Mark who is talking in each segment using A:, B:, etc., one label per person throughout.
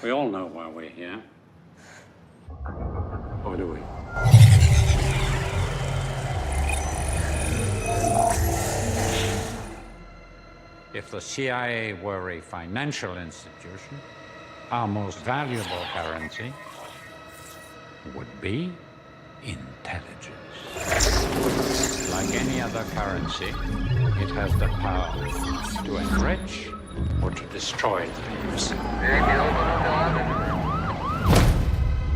A: We all know why we're here. Or do we? If the CIA were a financial institution, our most valuable currency would be intelligence. Like any other currency, it has the power to enrich or to destroy lives.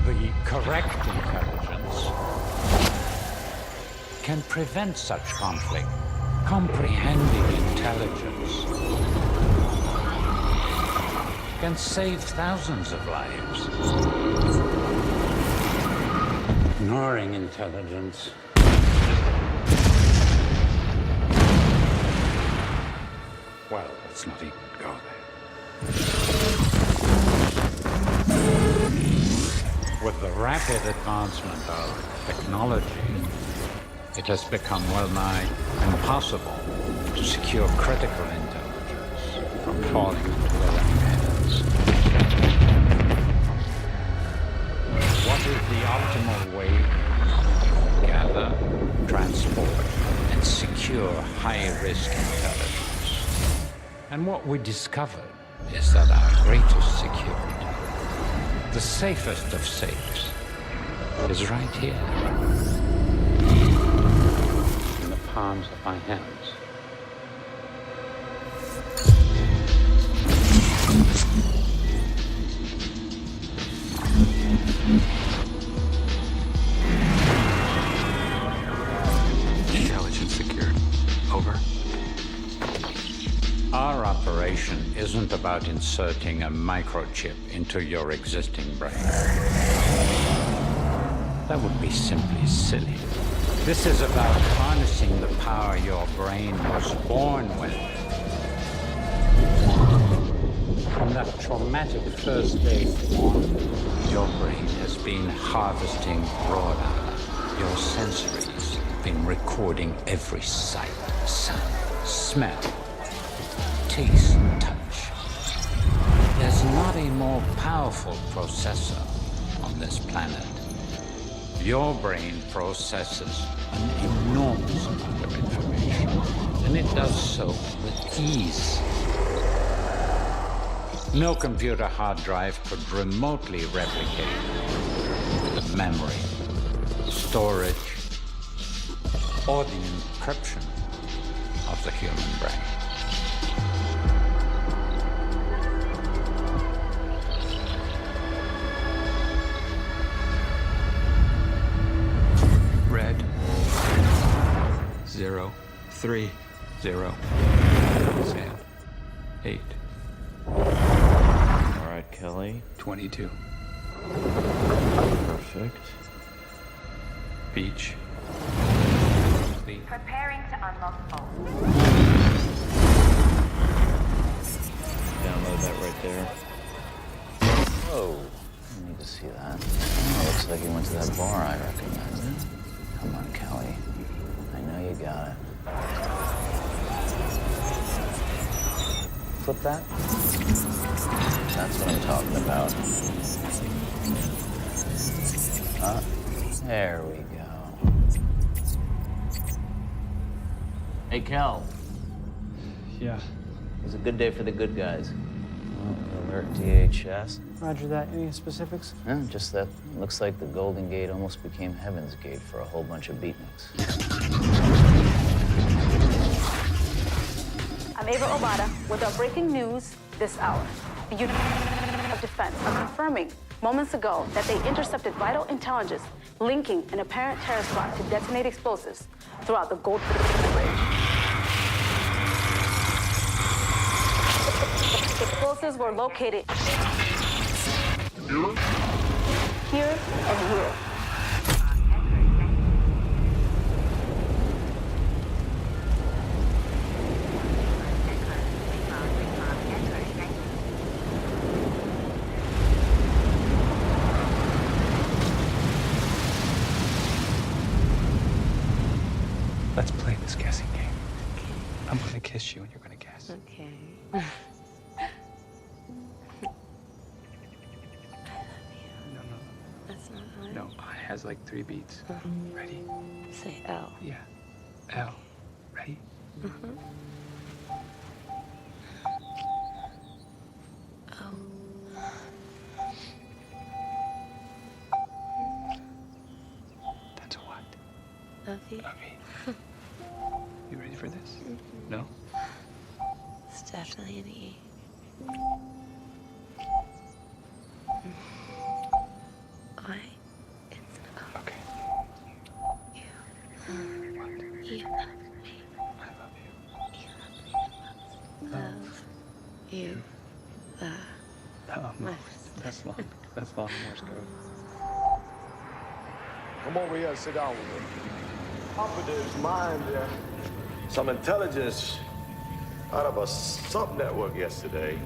A: The correct intelligence can prevent such conflict. Comprehending intelligence can save thousands of lives. Ignoring intelligence well, let's not even go there. With the rapid advancement of technology, it has become well-nigh impossible to secure critical intelligence from falling into their own hands. What is the optimal way to gather, transport, and secure high-risk intelligence? And what we discovered is that our greatest security, the safest of safes, is right here. In the palms of my hands.
B: Intelligence secured. Over.
A: Our operation isn't about inserting a microchip into your existing brain. That would be simply silly. This is about harnessing the power your brain was born with. From that traumatic first day on, your brain has been harvesting raw data. Your sensories have been recording every sight, sound, smell, taste, touch. There's not a more powerful processor on this planet. Your brain processes an enormous amount of information, and it does so with ease. No computer hard drive could remotely replicate the memory, storage, or the encryption of the human brain.
B: Red. 0, 3, 0. Scan. 8.
C: All right, Kelly.
B: 22.
C: Perfect.
B: Beach.
D: Preparing to unlock phone.
C: Download that right there. Whoa. I need to see that. Oh, looks like you went to that bar I recommended. Come on, Kelly. I know you got it. Flip that. That's what I'm talking about. There we go. Hey, Cal.
E: Yeah.
C: It was a good day for the good guys. Alert DHS.
E: Roger that. Any specifics?
C: Yeah, just that it looks like the Golden Gate almost became Heaven's Gate for a whole bunch of beatniks.
D: I'm Ava Obata with our breaking news this hour. The United of Defense are confirming moments ago that they intercepted vital intelligence linking an apparent terrorist plot to detonate explosives throughout the Gold Bridge. Explosives were located here and here.
B: Let's play this guessing game. I'm gonna kiss you and you're gonna guess.
F: Okay.
B: has like 3 beats. Ready?
F: Say L.
B: Yeah. L. Ready?
F: O.
B: That's a what?
F: A V.
B: A V. You ready for this? No?
F: It's definitely an E. I. It's an O.
B: Okay.
F: You.
B: What?
F: You love me.
B: I love you.
F: You love me. Love you. My
B: That's long. That's long Morse code.
G: Come over here and sit down with me. Operatives mined some intelligence out of a sub-network yesterday.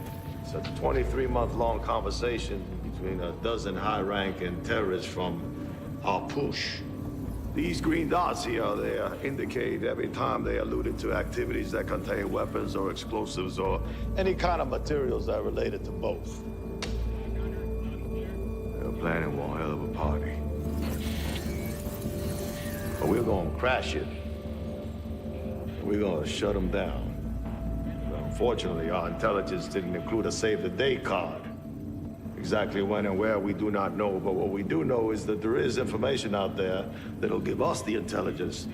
G: It's a 23-month-long conversation between a dozen high-ranking terrorists from our push. These green dots here, they indicate every time they alluded to activities that contain weapons or explosives or any kind of materials that are related to both. They're planning one hell of a party. But we're gonna crash it. We're gonna shut them down. But unfortunately, our intelligence didn't include a save-the-date card. Exactly when and where, we do not know, but what we do know is that there is information out there that'll give us the intelligence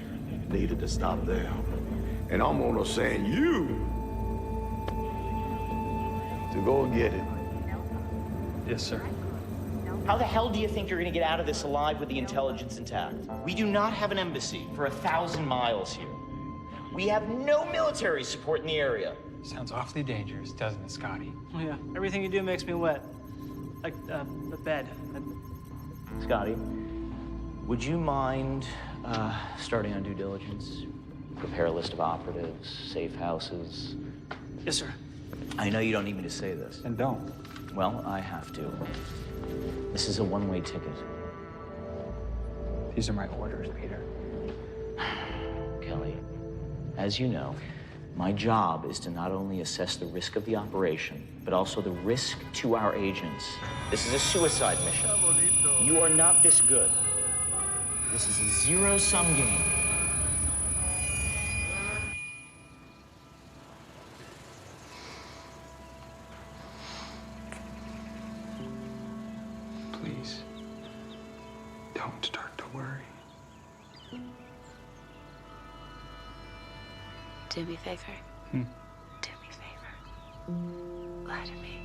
G: needed to stop them. And I'm gonna send you to go and get it.
B: Yes, sir.
H: How the hell do you think you're gonna get out of this alive with the intelligence intact? We do not have an embassy for 1,000 miles here. We have no military support in the area.
B: Sounds awfully dangerous, doesn't it, Scotty?
E: Oh, yeah. Everything you do makes me wet. Like the bed.
H: Scotty, would you mind starting on due diligence? Prepare a list of operatives, safe houses.
E: Yes, sir.
H: I know you don't need me to say this.
B: And don't.
H: Well, I have to. This is a one-way ticket.
B: These are my orders, Peter.
H: Kelly, as you know, my job is to not only assess the risk of the operation, but also the risk to our agents. This is a suicide mission. You are not this good. This is a zero-sum game.
B: Please, don't start to worry.
F: Do me a favor. Do me a favor. Lie to me.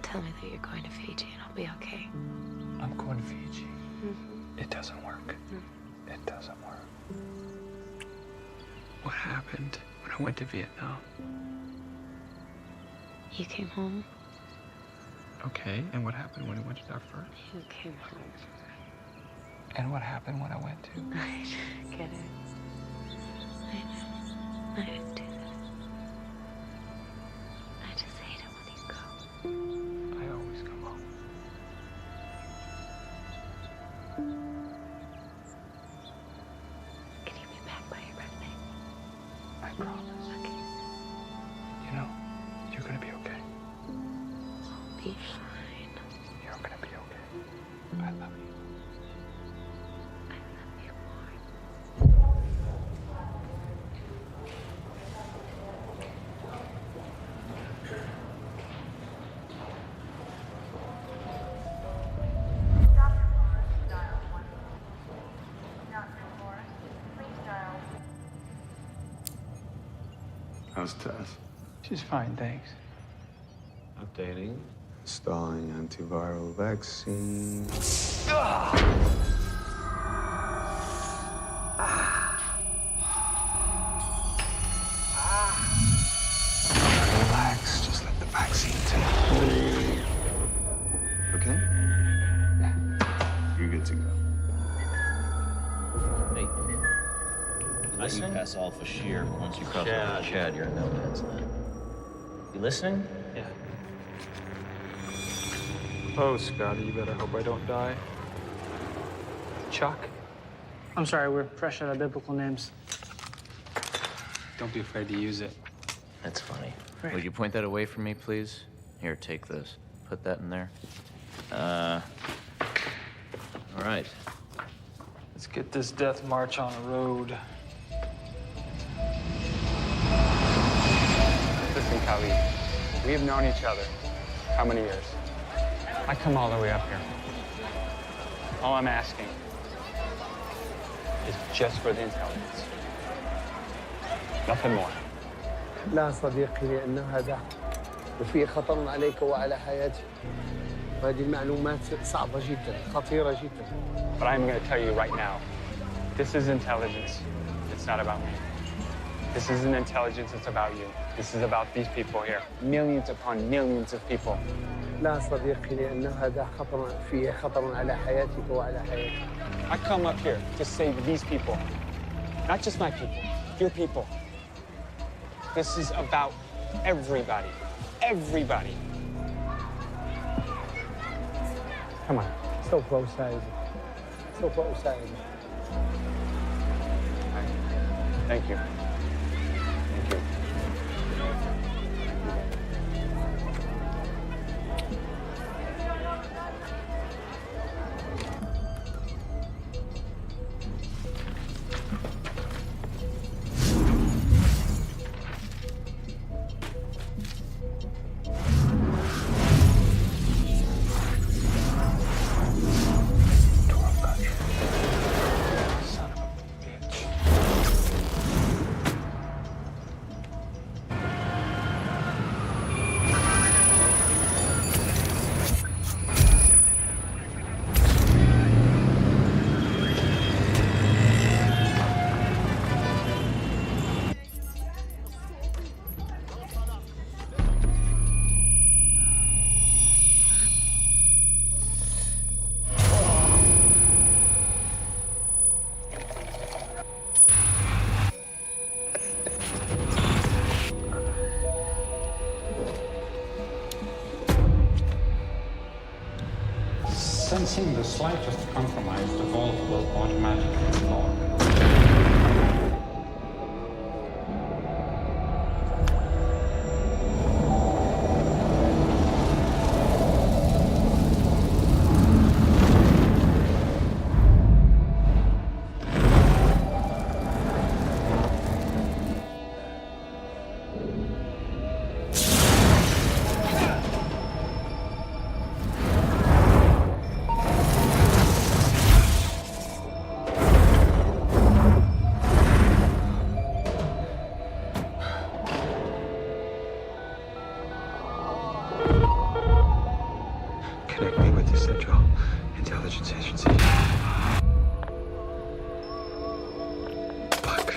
F: Tell me that you're going to Fiji and I'll be okay.
B: I'm going to Fiji. It doesn't work. It doesn't work. What happened when I went to Vietnam?
F: You came home.
B: Okay, and what happened when I went to Darfur?
F: You came home.
B: And what happened when I went to...
F: I get it. I know. I didn't do this. I just hate it when you go.
B: I always come home.
F: Can you be back by your birthday?
B: I promise.
F: Okay.
B: You know, you're gonna be okay.
F: I'll be fine.
B: You're gonna be okay. I love you.
F: I love you more.
G: How's Tess?
B: She's fine, thanks.
G: Updating. Installing antiviral vaccine.
B: Relax, just let the vaccine take hold.
G: Okay? You're good to go.
H: Hey. You pass Alpha Shear, but once you cross over Chad, you're in no man's land. You listening?
E: Yeah.
B: Oh, Scotty, you better hope I don't die. Chuck?
E: I'm sorry, we're fresh out of biblical names.
B: Don't be afraid to use it.
H: That's funny.
E: Great.
H: Would you point that away from me, please? Here, take this. Put that in there.
C: All right.
B: Let's get this death march on the road.
I: Listen, Kali, we have known each other how many years? I come all the way up here. All I'm asking is just for the intelligence. Nothing more.
J: لا صديقي، لأن هذا وفيه خطر عليك وعلى حياتك. وهذه المعلومات صعبة جدا، خطيرة جدا.
I: But I'm going to tell you right now, this is intelligence. It's not about me. This isn't intelligence, it's about you. This is about these people here. Millions upon millions of people.
J: لا صديقي، لأن هذا خطر فيه خطر على حياتك وعلى حياتك.
I: I come up here to save these people. Not just my people, your people. This is about everybody. Everybody. Come on.
J: سوف أساعدك. سوف أساعدك.
I: Thank you. Thank you.
B: Son of a bitch.
A: Sensing the slightest compromise, the vault will automatically lock.
B: Connect me with the Central Intelligence Agency. Fuck.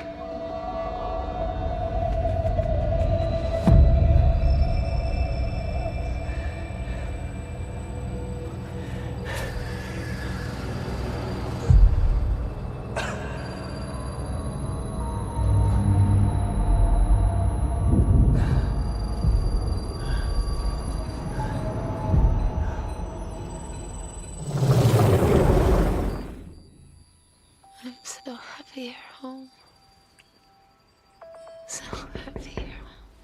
F: I'm so happy you're home. So happy you're home.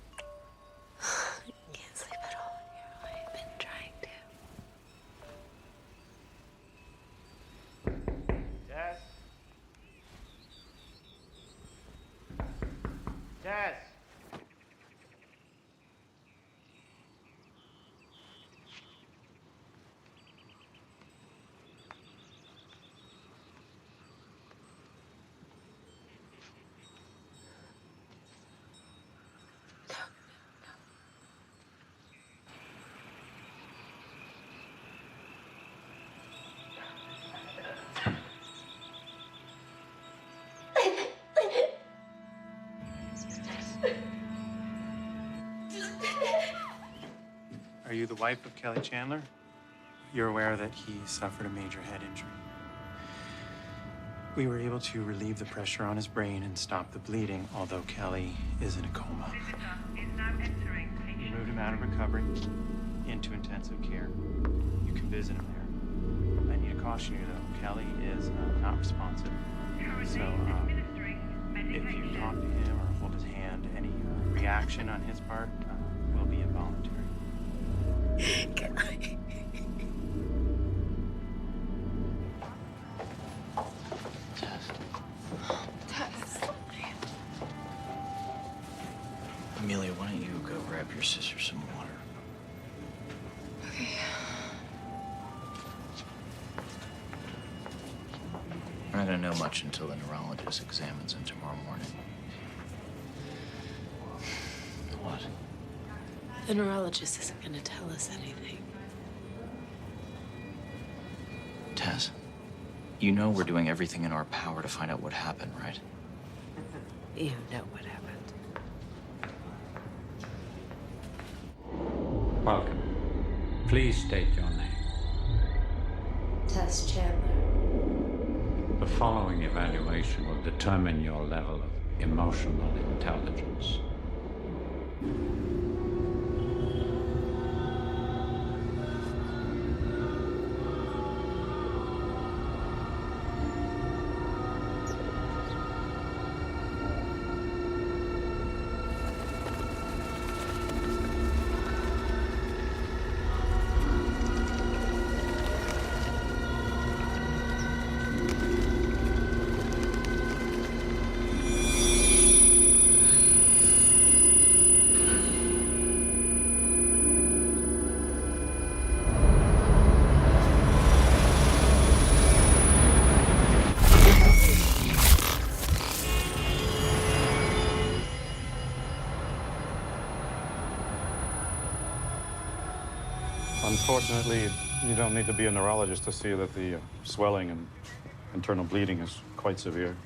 F: I can't sleep at all. I've been trying to.
K: Jess? Jess?
B: Are you the wife of Kelly Chandler? You're aware that he suffered a major head injury. We were able to relieve the pressure on his brain and stop the bleeding, although Kelly is in a coma. We moved him out of recovery into intensive care. You can visit him there. I need to caution you, though. Kelly is not responsive. So if you talk to him or hold his hand, any reaction on his part will be involuntary.
F: Can I?
C: going to know much until the neurologist examines him tomorrow morning. What?
F: The neurologist isn't going to tell us anything.
C: Tess, you know we're doing everything in our power to find out what happened, right?
F: You know what happened.
A: Welcome. Please state your name.
F: Tess Chandler.
A: The following evaluation will determine your level of emotional intelligence.
K: Unfortunately, you don't need to be a neurologist to see that the swelling and internal bleeding is quite severe.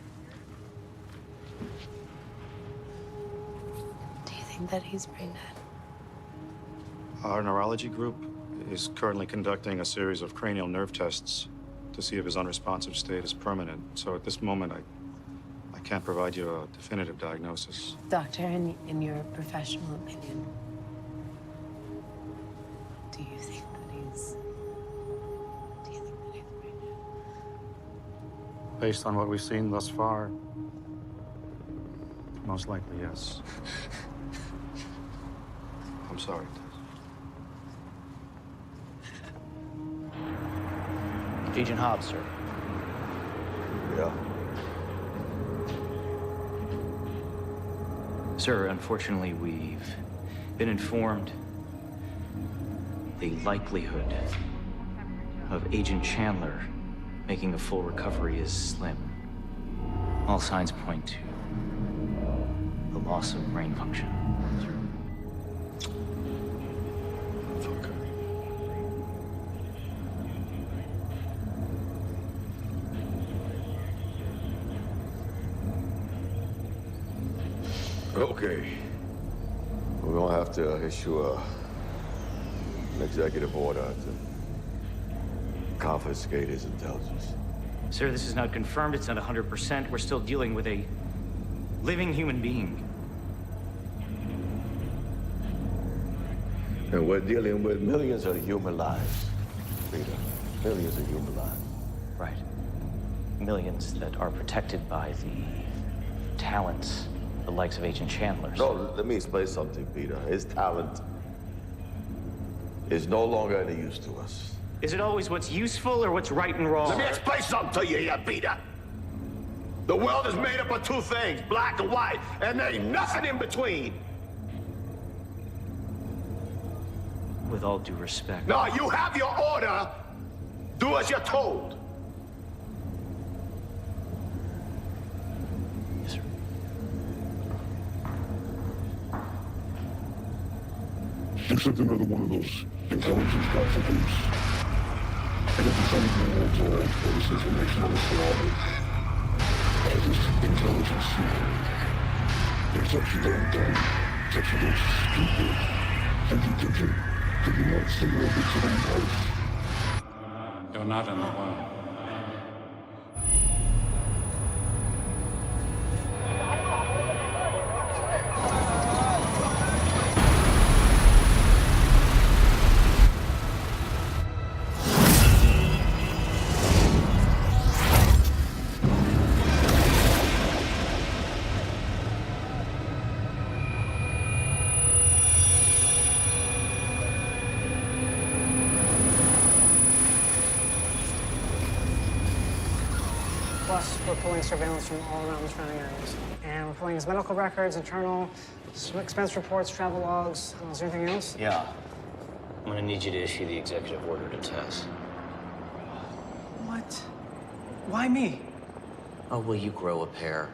F: Do you think that he's brain dead?
K: Our neurology group is currently conducting a series of cranial nerve tests to see if his unresponsive state is permanent. So at this moment, I can't provide you a definitive diagnosis.
F: Doctor, in your professional opinion, do you think that he's brain dead?
K: Based on what we've seen thus far, most likely, yes. I'm sorry, Tess.
C: Agent Hobbs, sir.
G: Yeah.
C: Sir, unfortunately, we've been informed the likelihood of Agent Chandler making a full recovery is slim. All signs point to the loss of brain function.
G: Okay. We're gonna have to issue an executive order to confiscate his intelligence.
C: Sir, this is not confirmed. It's not 100%. We're still dealing with a living human being.
G: And we're dealing with millions of human lives, Peter. Millions of human lives.
C: Right. Millions that are protected by the talents, the likes of Agent Chandler.
G: No, let me explain something, Peter. His talent is no longer any use to us.
C: Is it always what's useful or what's right and wrong?
G: Let me explain something to you here, Peter. The world is made up of two things, black and white, and there ain't nothing in between.
C: With all due respect.
G: No, you have your order. Do as you're told.
C: Yes, sir.
L: Looks like another one of those intelligence gossips. And if it's anything more to all this information on the surroundings, as this intelligence secret, it's actually damn dumb. It's actually damn stupid. And you thinking that you're not staying over to the house.
A: You're not in the world.
M: Plus, we're pulling surveillance from all around the surrounding areas. And we're pulling his medical records, internal, expense reports, travel logs. Is there anything else?
C: Yeah. I'm gonna need you to issue the executive order to Tess.
E: What? Why me?
H: Oh, will you grow a pair?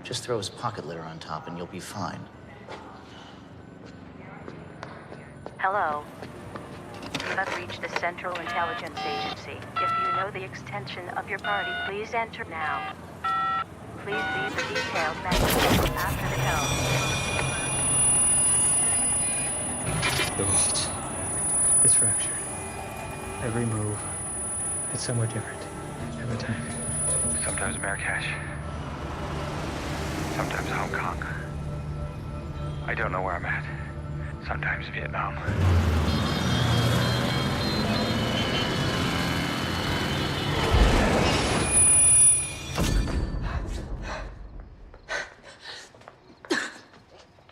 H: Just throw his pocket litter on top and you'll be fine.
N: Hello. You have reached the Central Intelligence Agency. If you know the extension of your party, please enter now. Please leave the detailed message after the tone.
B: It's fractured. Every move, it's somewhere different. Every time.
O: Sometimes Marrakesh. Sometimes Hong Kong. I don't know where I'm at. Sometimes Vietnam.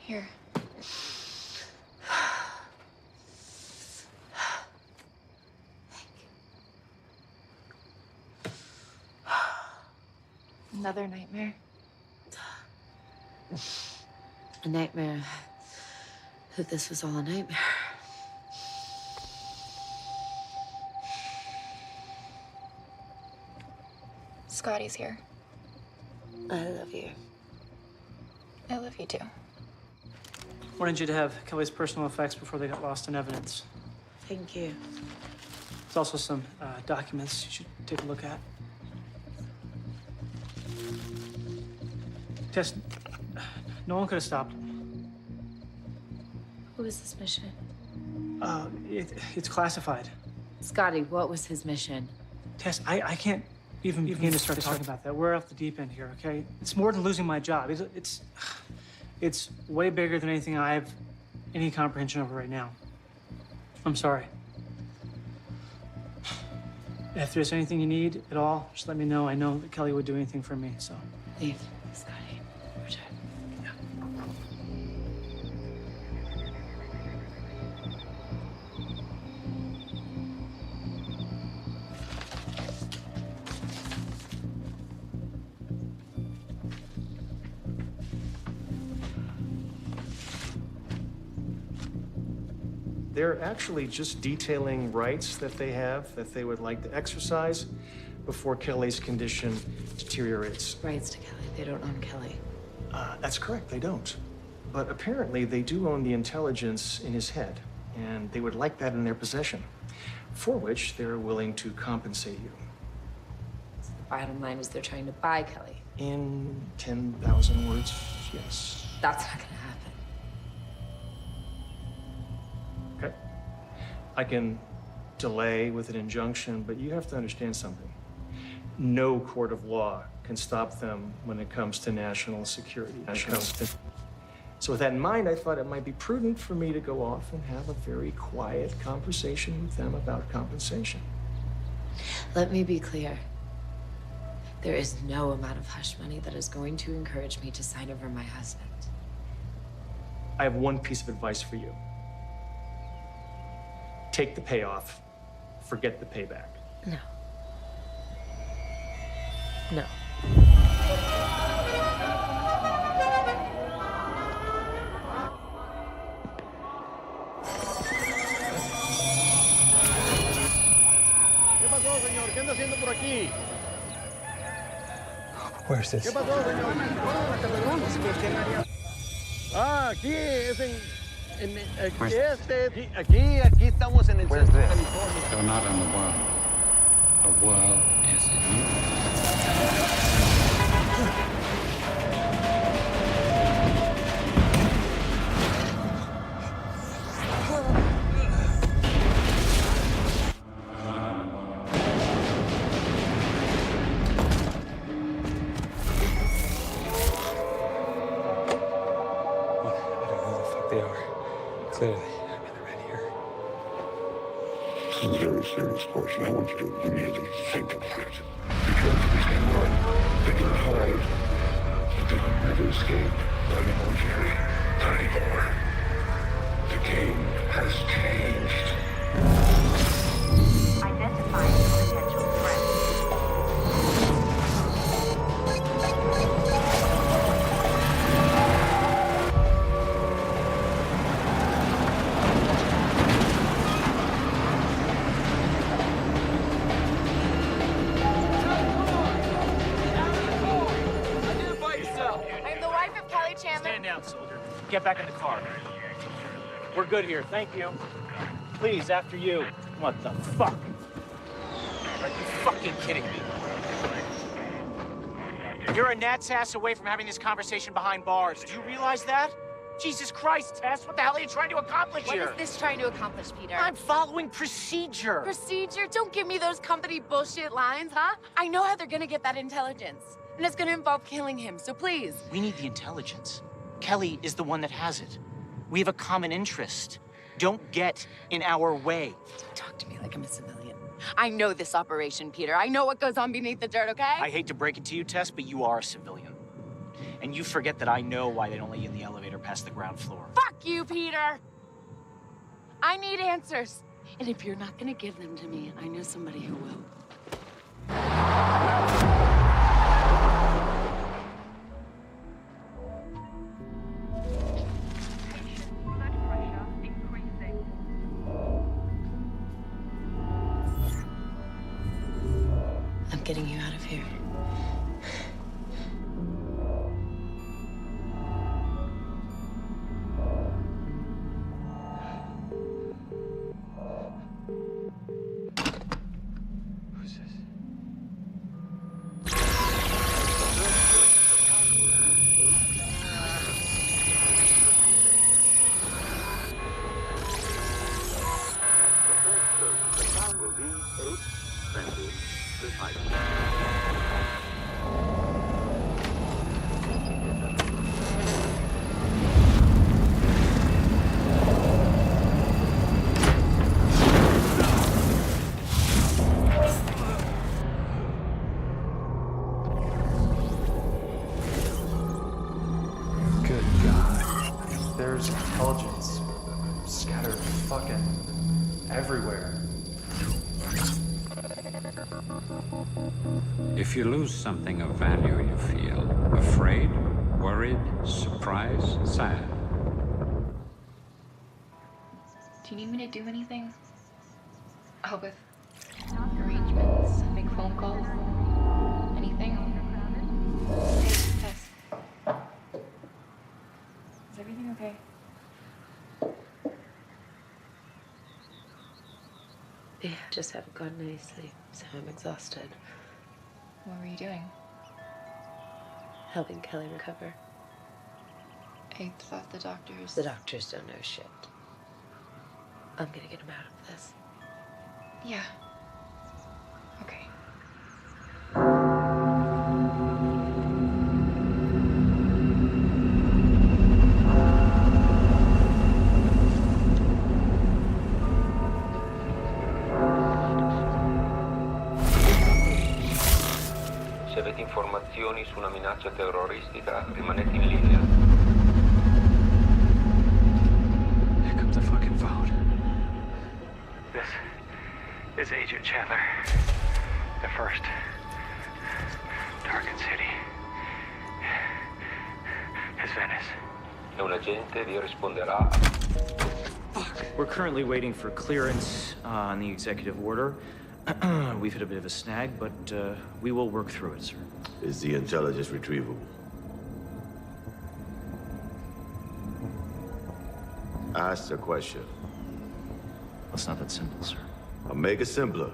F: Here. Another nightmare?
P: A nightmare that this was all a nightmare.
F: Scotty's here.
P: I love you.
F: I love you too.
E: Wanted you to have Kelly's personal effects before they got lost in evidence.
P: Thank you.
E: There's also some documents you should take a look at. Tess, no one could have stopped him.
P: What was his mission?
E: It's classified.
P: Scotty, what was his mission?
E: Tess, I can't even begin to start talking about that. We're off the deep end here, okay? It's more than losing my job. It's way bigger than anything I have any comprehension over right now. I'm sorry. If there's anything you need at all, just let me know. I know that Kelly would do anything for me, so.
P: Leave, Scotty. We're done.
B: They're actually just detailing rights that they have that they would like to exercise before Kelly's condition deteriorates.
P: Rights to Kelly. They don't own Kelly.
B: That's correct, they don't. But apparently they do own the intelligence in his head, and they would like that in their possession, for which they're willing to compensate you.
P: So the bottom line is they're trying to buy Kelly.
B: In 10,000 words, yes.
P: That's not gonna happen.
B: Okay. I can delay with an injunction, but you have to understand something. No court of law can stop them when it comes to national security. So with that in mind, I thought it might be prudent for me to go off and have a very quiet conversation with them about compensation.
P: Let me be clear. There is no amount of hush money that is going to encourage me to sign over my husband.
B: I have one piece of advice for you. Take the payoff, forget the payback.
P: No. No.
G: ¿Qué pasó, señor? ¿Qué anda haciendo por aquí?
B: Where's this?
G: ¿Qué pasó, señor? Ah, aquí es aquí estamos en el centro de California.
A: You're not in the world. The world is in you.
B: They are. Clearly. I mean, they're right here.
L: This is a very serious question. I want you to really think about it. Because this can run, they can hide, but they can never escape. Not anymore, Jerry. Not anymore. The game has changed.
N: Identifying potential threats.
C: Get back in the car. We're good here, thank you. Please, after you. What the fuck? Are you fucking kidding me? You're a gnat's ass away from having this conversation behind bars. Do you realize that? Jesus Christ, Tess, what the hell are you trying to accomplish here?
P: What is this trying to accomplish, Peter?
C: I'm following procedure.
P: Procedure? Don't give me those company bullshit lines, huh? I know how they're gonna get that intelligence. And it's gonna involve killing him, so please.
C: We need the intelligence. Kelly is the one that has it. We have a common interest. Don't get in our way.
P: Don't talk to me like I'm a civilian. I know this operation, Peter. I know what goes on beneath the dirt, okay?
C: I hate to break it to you, Tess, but you are a civilian. And you forget that I know why they don't let you in the elevator past the ground floor.
P: Fuck you, Peter! I need answers. And if you're not gonna give them to me, I know somebody who will. I'm getting you out of here.
B: Who's this? Good God. There's intelligence scattered fucking everywhere.
A: If you lose something of value, you feel afraid, worried, surprised, sad.
Q: Do you need me to do anything? Help with arrangements, make phone calls, anything? Hey, Tess. Is everything okay?
P: Yeah, just haven't gotten any sleep, so I'm exhausted.
Q: What were you doing?
P: Helping Kelly recover.
Q: I thought the doctors...
P: The doctors don't know shit. I'm gonna get him out of this.
Q: Yeah. Okay.
R: Se avete informazioni su una minaccia terroristica, rimanete in linea.
B: Here comes the fucking phone. This is Agent Chandler. The first target city is Venice.
R: E un agente vi risponderà.
C: We're currently waiting for clearance on the executive order. We've hit a bit of a snag, but we will work through it, sir.
G: Is the intelligence retrievable? Ask the question.
C: It's not that simple, sir.
G: I'll make it simpler.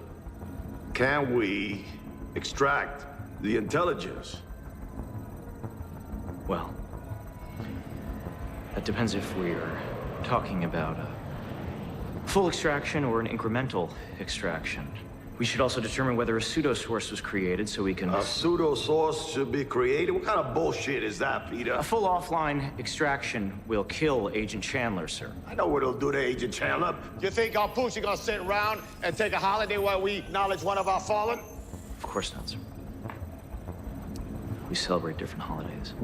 G: Can we extract the intelligence?
C: Well, that depends if we're talking about a full extraction or an incremental extraction. We should also determine whether a pseudo-source was created so we can...
G: A pseudo-source should be created? What kind of bullshit is that, Peter?
C: A full offline extraction will kill Agent Chandler, sir.
G: I know what it'll do to Agent Chandler. You think our Poochie gonna sit around and take a holiday while we acknowledge one of our fallen?
C: Of course not, sir. We celebrate different holidays.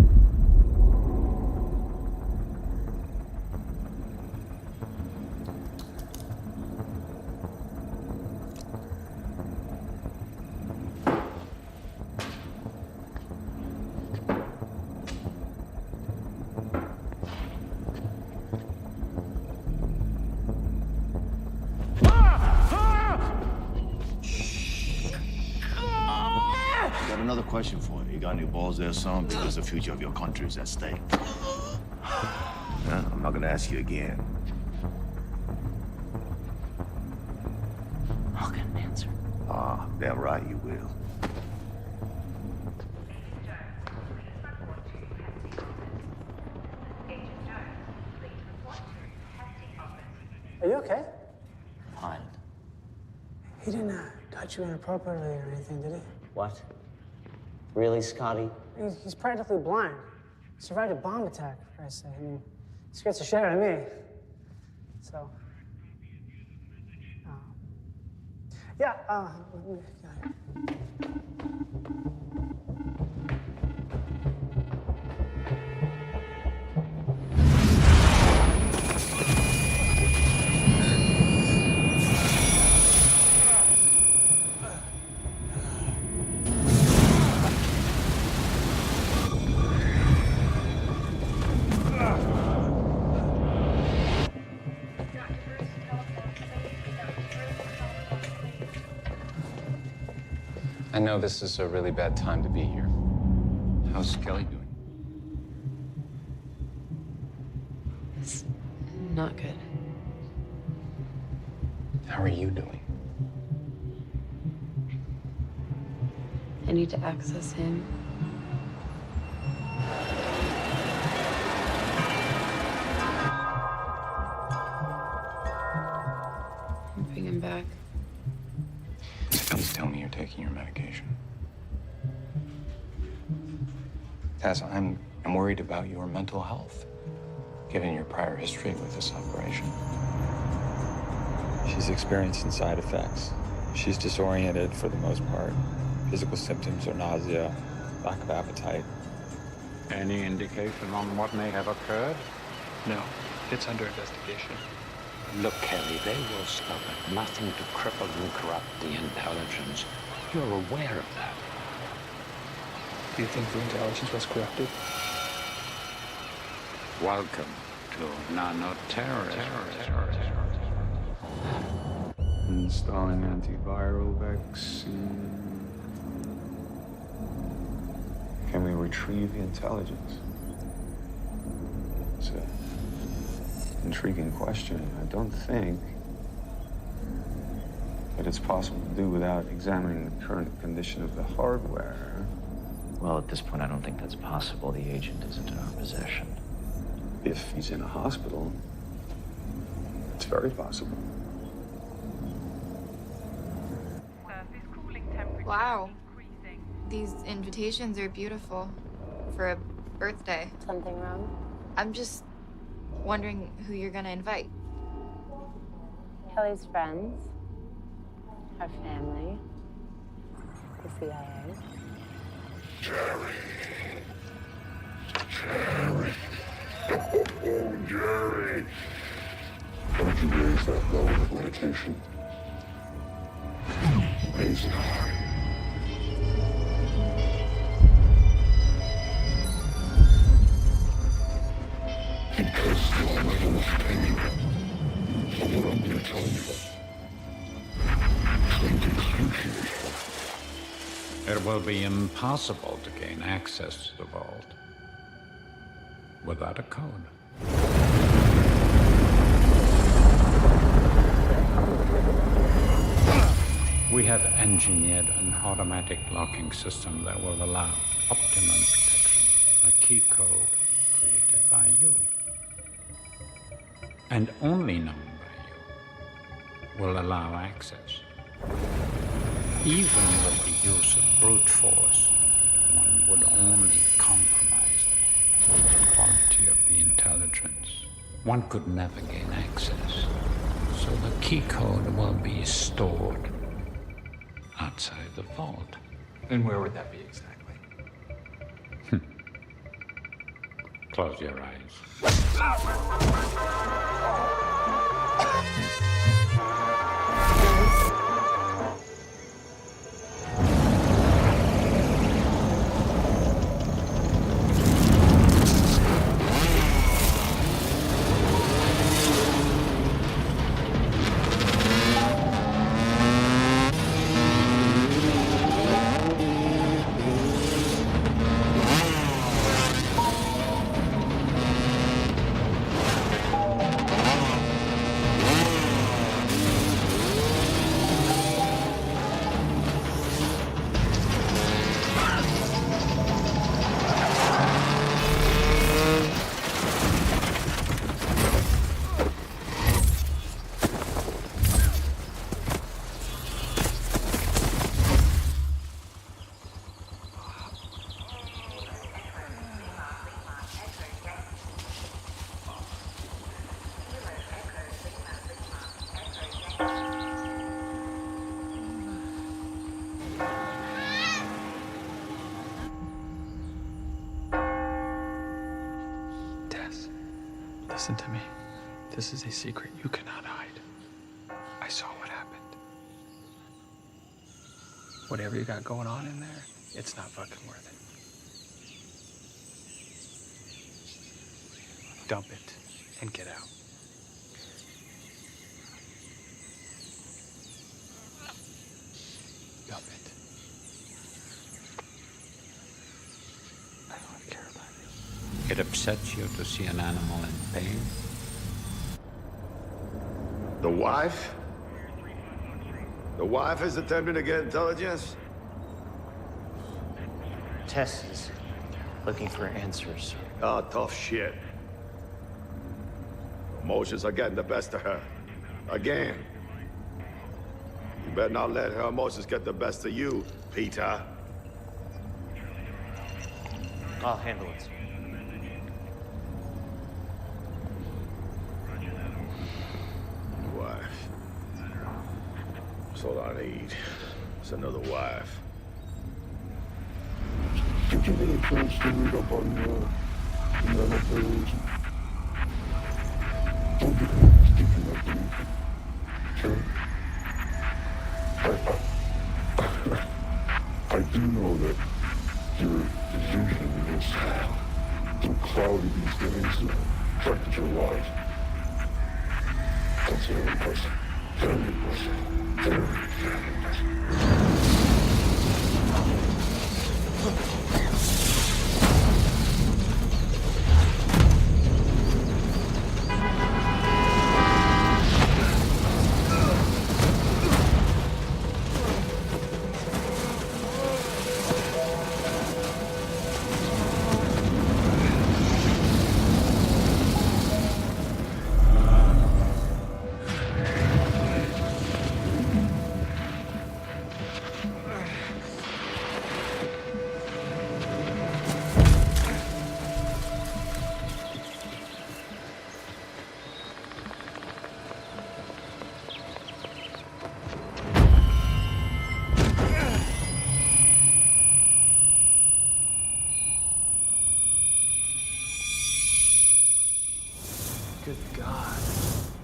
G: Got another question for you. You got any balls there, son? Because the future of your country is at stake. I'm gonna ask you again.
H: I'll get an answer.
G: Ah, damn right you will.
M: Are you okay?
H: Fine.
M: He didn't touch you inappropriately or anything, did he?
H: What? Really, Scotty?
M: He's practically blind. Survived a bomb attack, for Christ's sake. I mean, scares the shit out of me. So. Yeah,
I: I know this is a really bad time to be here. How's Kelly doing?
P: It's not good.
I: How are you doing?
P: I need to access him. And bring him back.
I: Please tell me you're taking your medication. Taz, I'm worried about your mental health, given your prior history with this operation.
S: She's experiencing side effects. She's disoriented for the most part. Physical symptoms are nausea, lack of appetite.
A: Any indication on what may have occurred?
B: No, it's under investigation.
A: Look, Kelly, they will stop at nothing to cripple and corrupt the intelligence. You're aware of that.
B: Do you think the intelligence was corrupted?
A: Welcome to nano-terrorism.
I: Installing antiviral vaccine. Can we retrieve the intelligence? It's an intriguing question. I don't think that it's possible to do without examining the current condition of the hardware.
C: Well, at this point, I don't think that's possible. The agent isn't in our possession.
I: If he's in a hospital, it's very possible.
Q: Wow. These invitations are beautiful for a birthday.
F: Something wrong?
Q: I'm just wondering who you're gonna invite.
F: Kelly's friends, her family, the CIA.
L: Jerry. Oh, Jerry. Don't you raise that level of meditation. Raise it high. Because you're not understanding of what I'm going to tell you. It's going to excruciate you.
A: It will be impossible to gain access to the vault without a code. We have engineered an automatic locking system that will allow optimum protection, a key code created by you, and only known by you, will allow access. Even with the use of brute force, one would only compromise the quality of the intelligence. One could never gain access, so the key code will be stored outside the vault.
I: And where would that be exactly?
A: Close your eyes.
I: Listen to me. This is a secret you cannot hide. I saw what happened. Whatever you got going on in there, it's not fucking worth it. Dump it and get out. Dump it. I don't care about you.
A: It upsets you to see an animal in pain?
G: The wife? The wife is attempting to get intelligence?
B: Tess is looking for answers.
G: Oh, tough shit. Emotions are getting the best of her. Again. You better not let her emotions get the best of you, Peter.
B: I'll handle it.
G: Wife. That's all I need. It's another wife.
L: Did you get a chance to read up on the metal pillars? Don't get me thinking of them. Sure. I do know that your vision is so cloudy these days, the fact that you're alive. That's very impressive. Very impressive. Very, very impressive.
T: Good God.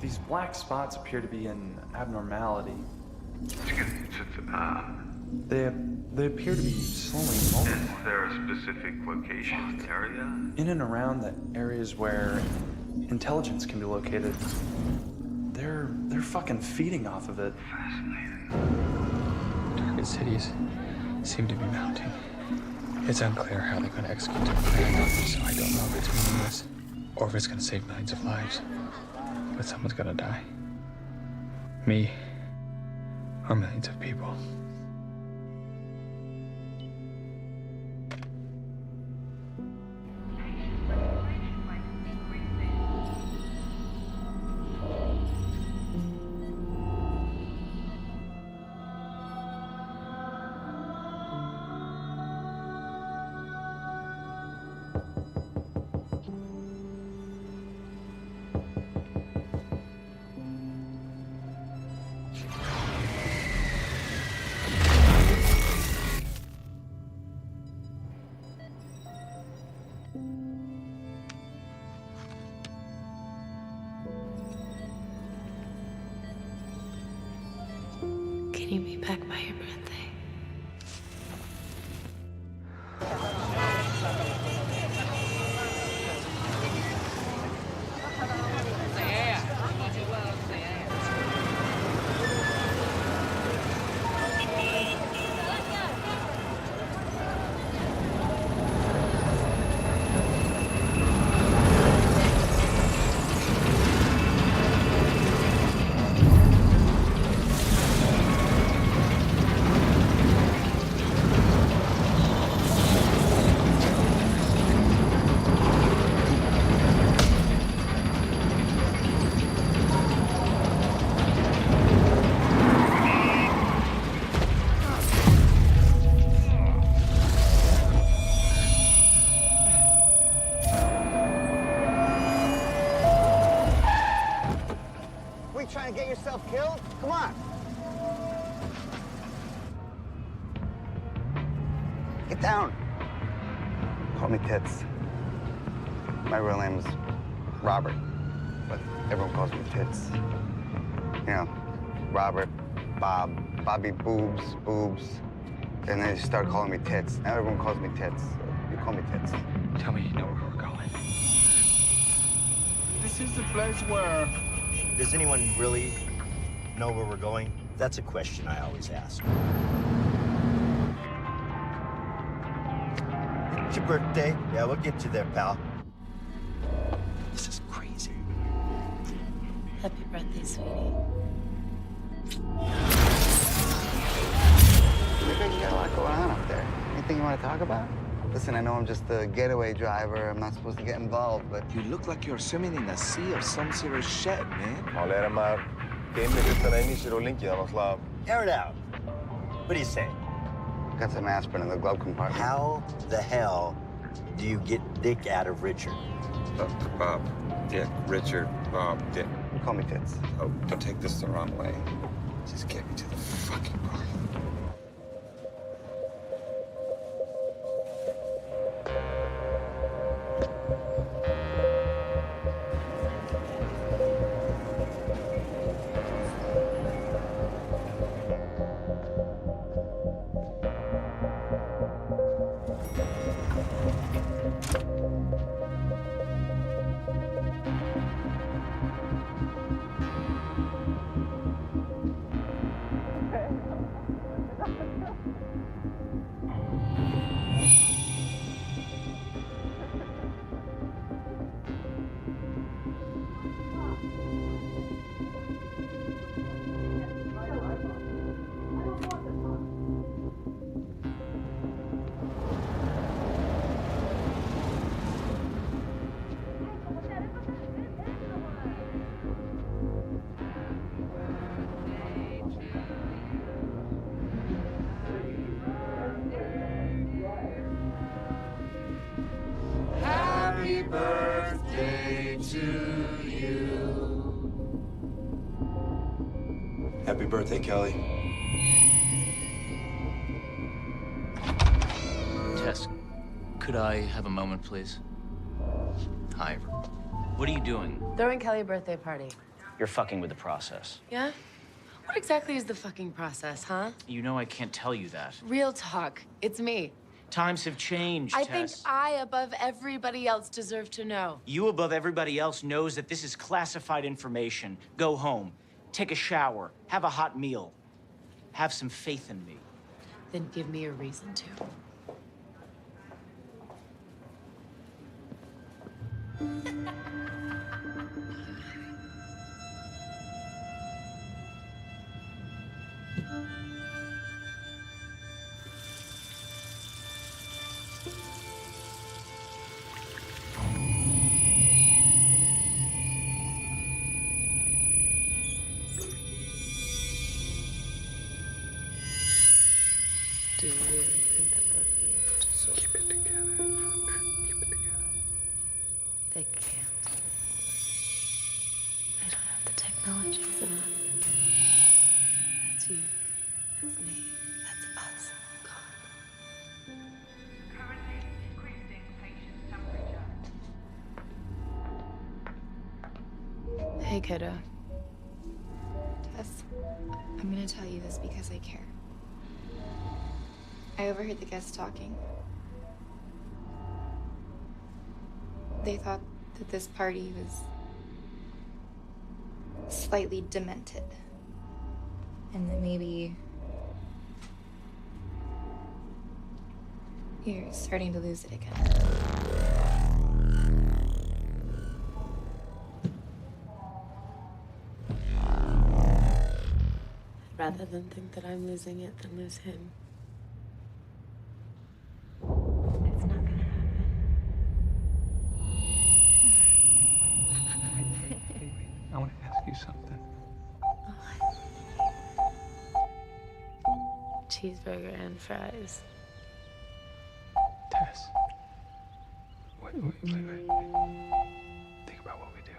T: These black spots appear to be an abnormality. They appear to be slowly multiplying.
O: Is there a specific location area?
T: In and around the areas where intelligence can be located. They're fucking feeding off of it.
I: Target cities seem to be mounting. It's unclear how they're going to execute their plan, so I don't know if it's meaningless or if it's going to save millions of lives. But someone's going to die. Me or millions of people.
F: Can you be back by your birthday?
U: Trying to get yourself killed? Come on. Get down. Call me Tits. My real name is Robert.
D: but everyone calls me Tits. You know, Robert, Bob, Bobby Boobs, Boobs. And then they start calling me Tits. Now everyone calls me Tits. So you call me Tits.
I: Tell me you know where we're going.
V: This is the place where...
W: Does anyone really know where we're going? That's a question I always ask. It's your birthday. Yeah, we'll get you there, pal. This is crazy.
P: Happy birthday, sweetie.
D: You think you got a lot going on up there? Anything you want to talk about? Listen, I know I'm just a getaway driver. I'm not supposed to get involved, but...
X: You look like you're swimming in a sea of some serious shit, man.
G: Má læra maður geymir hlutina inni í sér og lengi, það náttúrulega...
W: Air it out. What do you say?
D: Got some aspirin in the glove compartment.
W: How the hell do you get Dick out of Richard?
S: Bob, Dick, Richard, Bob, Dick.
D: You call me Tits.
S: Oh, don't take this the wrong way. Just get me to the fucking party.
V: Happy birthday to you.
Y: Happy birthday, Kelly.
C: Tess, could I have a moment, please? Hi, everyone. What are you doing?
P: Throwing Kelly a birthday party.
C: You're fucking with the process.
P: Yeah? What exactly is the fucking process, huh?
C: You know I can't tell you that.
P: Real talk. It's me.
C: Times have changed,
P: I
C: Tess.
P: think I, above everybody else, deserve to know.
C: You, above everybody else, knows that this is classified information. Go home, take a shower, have a hot meal. Have some faith in me.
P: Then give me a reason to. Do you really think that they'll be able to sort
I: Keep it together. Keep it together.
P: They can't. They don't have the technology for that. That's you. That's me. That's us. Gone.
N: Currently increasing patient temperature.
Q: Hey, kiddo. Tess, I'm gonna tell you this because I care. I overheard the guests talking. They thought that this party was slightly demented. And that maybe you're starting to lose it again.
P: Rather than think that I'm losing it than lose him.
I: I want to ask you something.
P: Cheeseburger and fries.
I: Tess. Wait. Think about what we do.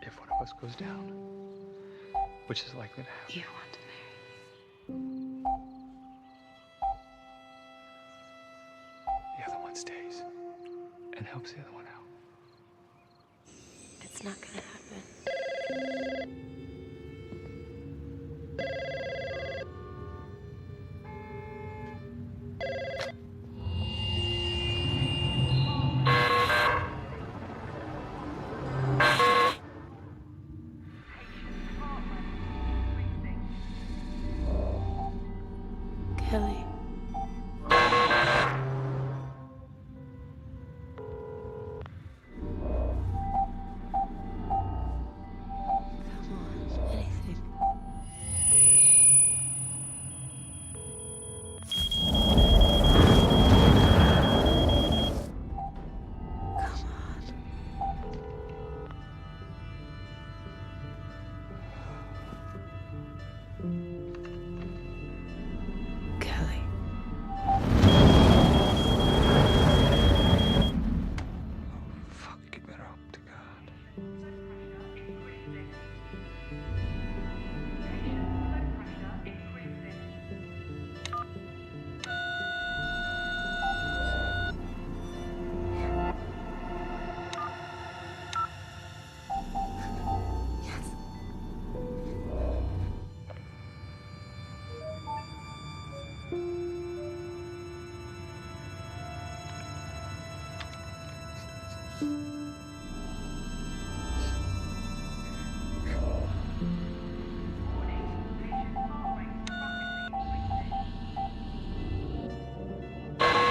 I: If one of us goes down, which is likely to happen.
P: You want to
I: The other one stays. helps the other one out.
F: It's not gonna happen. Kelly. Come on, anything. Kelly.
I: Fuck, you better hope to God.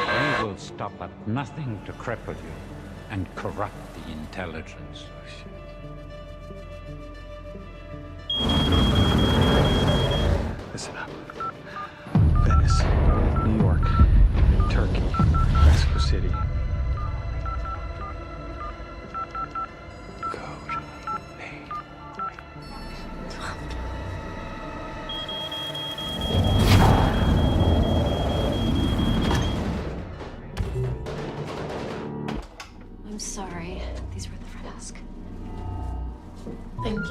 A: They will stop at nothing to cripple you and corrupt the intelligence.
I: Listen up. Venice, New York, Turkey, Mexico City. Code name.
F: I'm sorry. These were the task. Thank you.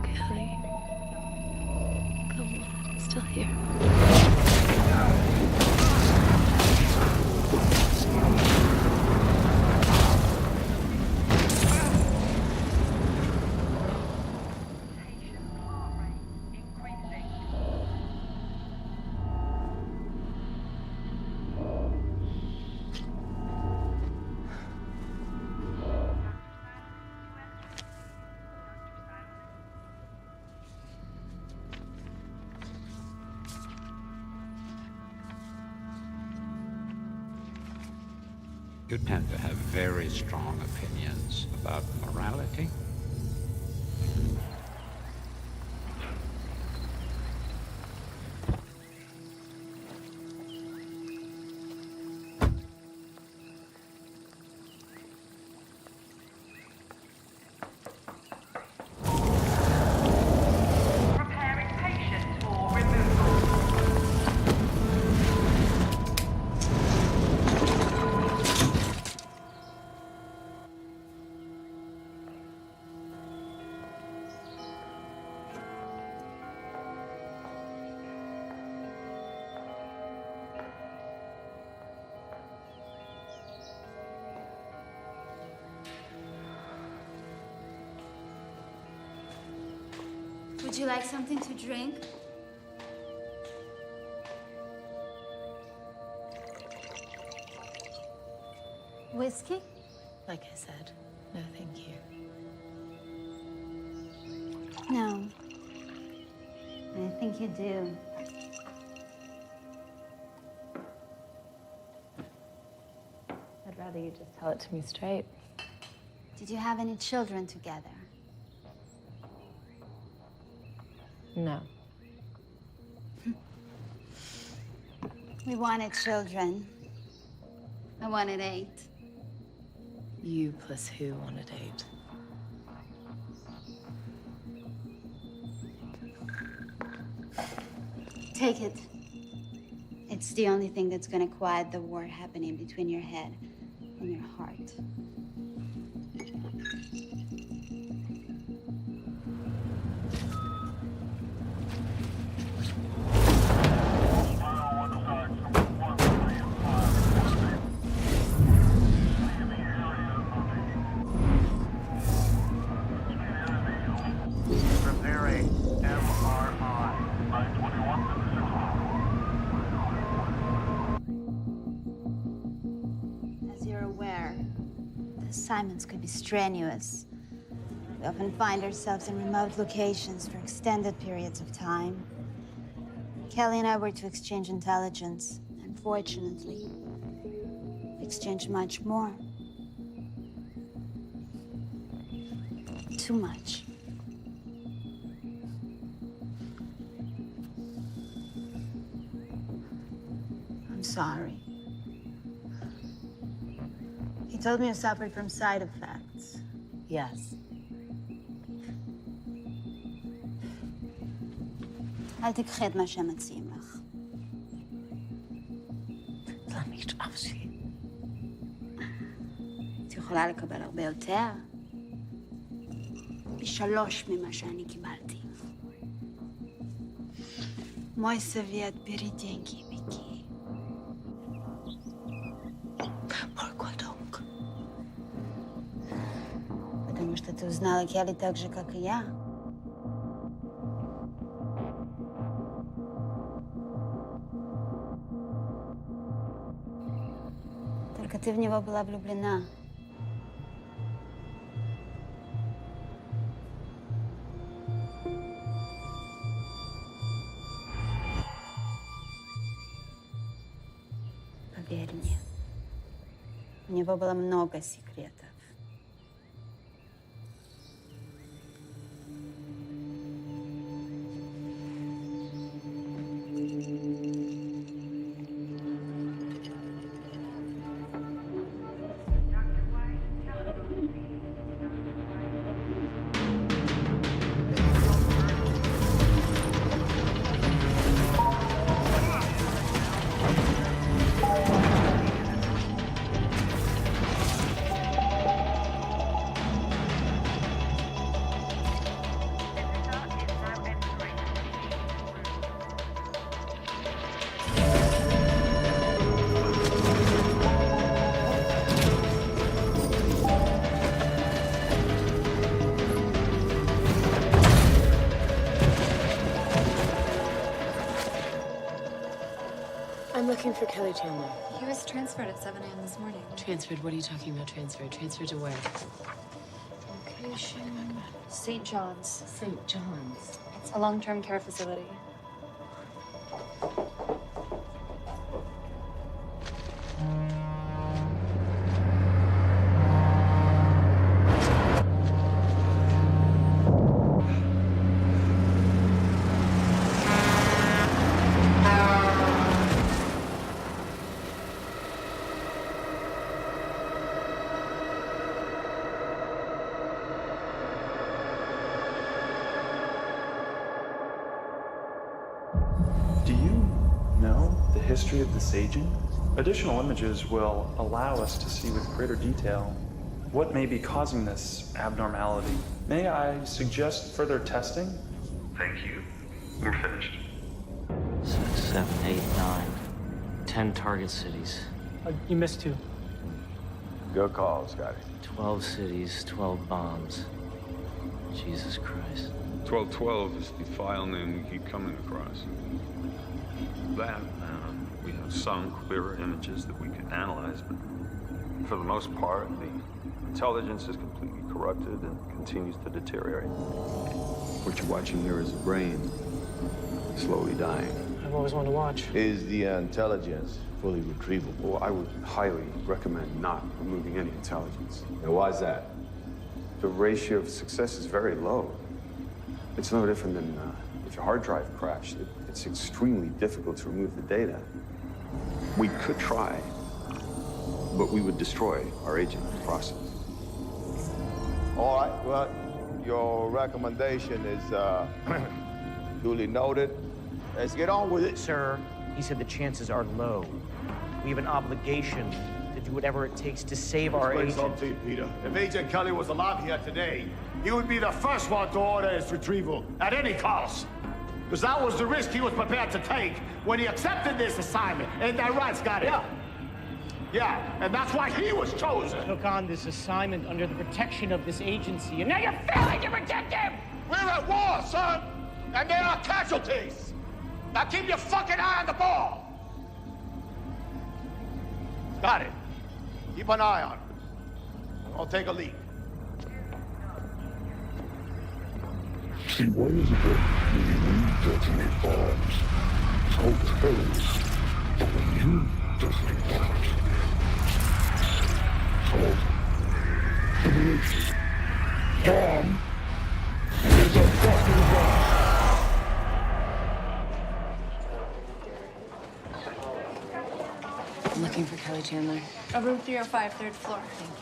F: Kelly. Come on, I'm still here.
A: You tend to have very strong opinions about morality.
E: Preparing patient for removal.
H: Would you like something to drink? Whiskey?
F: Like I said, no thank you.
H: No. I think you do.
F: I'd rather you just tell it to me straight.
H: Did you have any children together?
F: No.
H: We wanted children. I wanted 8.
F: You plus who wanted 8?
H: Take it. It's the only thing that's gonna quiet the war happening between your head and your heart. assignments could be strenuous. We often find ourselves in remote locations for extended periods of time. Kelly and I were to exchange intelligence. Unfortunately, we exchanged much more. Too much. I'm sorry. He told me you suffered from side effects.
F: Yes.
H: אל תקחי את מה שהם מציעים לך.
F: למה יש אף שלי?
H: את יכולה לקבל הרבה יותר. פי 3 ממה שאני קיבלתי. Мой совет — бери деньги, беги.
F: Pourquoi donc?
H: Потому что ты узнала Келли так же, как и я. Только ты в него была влюблена. Поверь мне, у него было много секретов.
P: I'm looking for Kelly Chandler.
Q: He was transferred at 7 a.m. this morning.
P: Transferred? What are you talking about, transferred? Transferred to where?
Q: Location... St. John's.
P: St. John's.
Q: It's a long-term care facility.
T: Do you know the history of this agent? Additional images will allow us to see with greater detail what may be causing this abnormality. May I suggest further testing?
O: Thank you. We're finished.
C: 6, 7, 8, 9. 10 target cities.
B: You missed 2.
G: Good call, Scotty.
C: 12 cities, 12 bombs. Jesus Christ.
J: 1212 is the file name we keep coming across. That, we have some clearer images that we can analyze, but for the most part, the intelligence is completely corrupted and continues to deteriorate.
Y: What you're watching here is a brain slowly dying.
B: I've always wanted to watch.
G: Is the intelligence fully retrievable?
J: Well, I would highly recommend not removing any intelligence.
G: And why's that?
J: The ratio of success is very low. It's no different than if your hard drive crashed. It's extremely difficult to remove the data. We could try, but we would destroy our agent in the process.
G: All right, well, your recommendation is duly noted. Let's get on with it.
K: Sir, he said the chances are low. We have an obligation to do whatever it takes to save our agent.
G: Explain something to you, Peter. If Agent Kelly was alive here today, he would be the first one to order his retrieval at any cost. Because that was the risk he was prepared to take when he accepted this assignment. Ain't that right, Scotty?
K: Yeah.
G: Yeah, and that's why he was chosen.
K: Took on this assignment under the protection of this agency, and now you're failing to protect him!
G: We're at war, son! And there are casualties! Now keep your fucking eye on the ball! Scotty, keep an eye on him. I'll take a lead.
V: See, why is it that when you detonate bombs, it's called terrorist, but when you detonate bombs, it's called liberation. Bomb is a fucking bomb.
L: I'm looking for Kelly Chandler.
M: Room 305, third floor.
L: Thank you.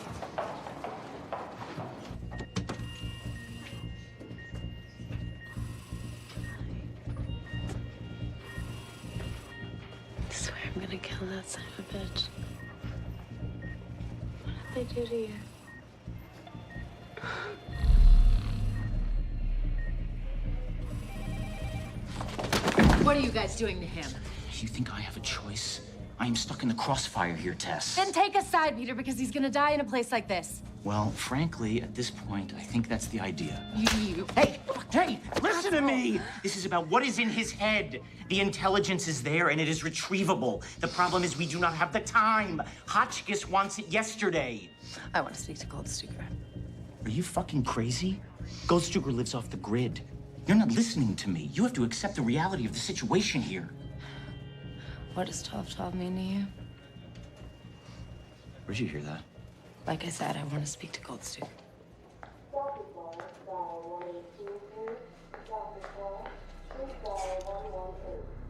L: I swear I'm gonna kill that son of a bitch. What did they do to you?
R: What are you guys doing to him?
C: You think I have a choice? I am stuck in the crossfire here, Tess.
R: Then take a side, Peter, because he's gonna die in a place like this.
C: Well, frankly, at this point, I think that's the idea.
R: You.
C: Hey, listen to me! This is about what is in his head. The intelligence is there and it is retrievable. The problem is we do not have the time. Hotchkiss wants it yesterday.
L: I want to speak to Goldstuker.
C: Are you fucking crazy? Goldstuker lives off the grid. You're not listening to me. You have to accept the reality of the situation here.
L: What does 1212 mean to you?
C: Where'd you hear that?
L: Like I said, I want to speak to Goldstuker.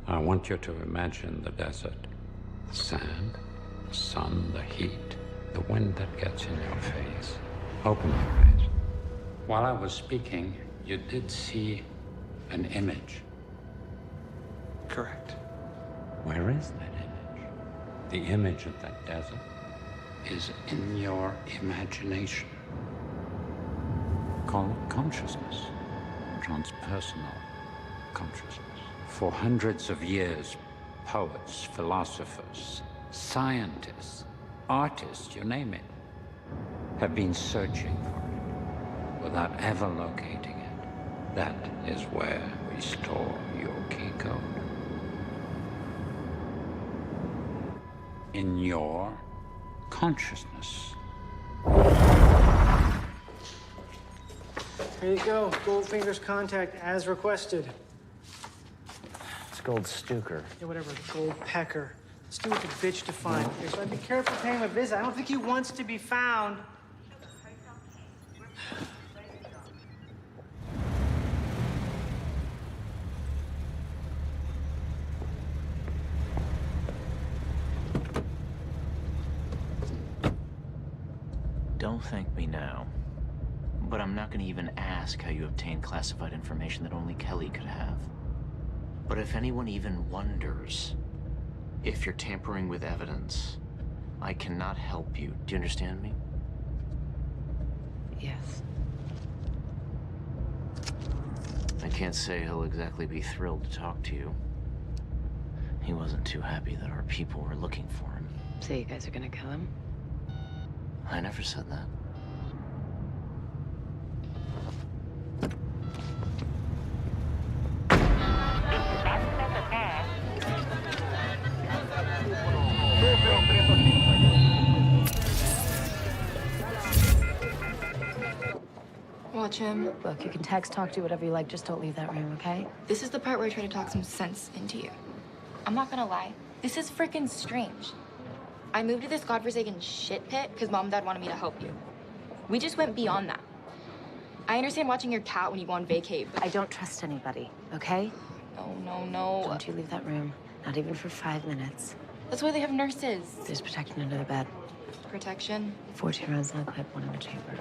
A: I want you to imagine the desert. The sand, the sun, the heat, the wind that gets in your face. Open your eyes. While I was speaking, you did see an image.
I: Correct.
A: Where is that image? The image of that desert is in your imagination. Call it consciousness, transpersonal consciousness. For hundreds of years, poets, philosophers, scientists, artists, you name it, have been searching for it without ever locating it. That is where we store your key code. In your consciousness.
B: Here you go. Goldfinger's contact as requested.
K: It's Goldstuker.
B: Yeah, whatever. Goldpecker. Let's do what the bitch defined. Okay, so I'd be careful paying him a visit. I don't think he wants to be found.
C: Don't thank me now. But I'm not gonna even ask how you obtained classified information that only Kelly could have. But if anyone even wonders if you're tampering with evidence, I cannot help you. Do you understand me?
L: Yes.
C: I can't say he'll exactly be thrilled to talk to you. He wasn't too happy that our people were looking for him.
L: So you guys are gonna kill him?
C: I never said that.
M: Watch him.
L: Look, you can text, talk to, whatever you like. Just don't leave that room, okay?
M: This is the part where I try to talk some sense into you. I'm not gonna lie. This is freaking strange. I moved to this godforsaken shit pit because Mom and Dad wanted me to help you. We just went beyond that. I understand watching your cat when you go on vacay, but
L: I don't trust anybody, okay?
M: No.
L: Don't you leave that room. Not even for 5 minutes.
M: That's why they have nurses.
L: There's protection under the bed.
M: Protection?
L: 14 rounds in the clip, 1 in the chamber.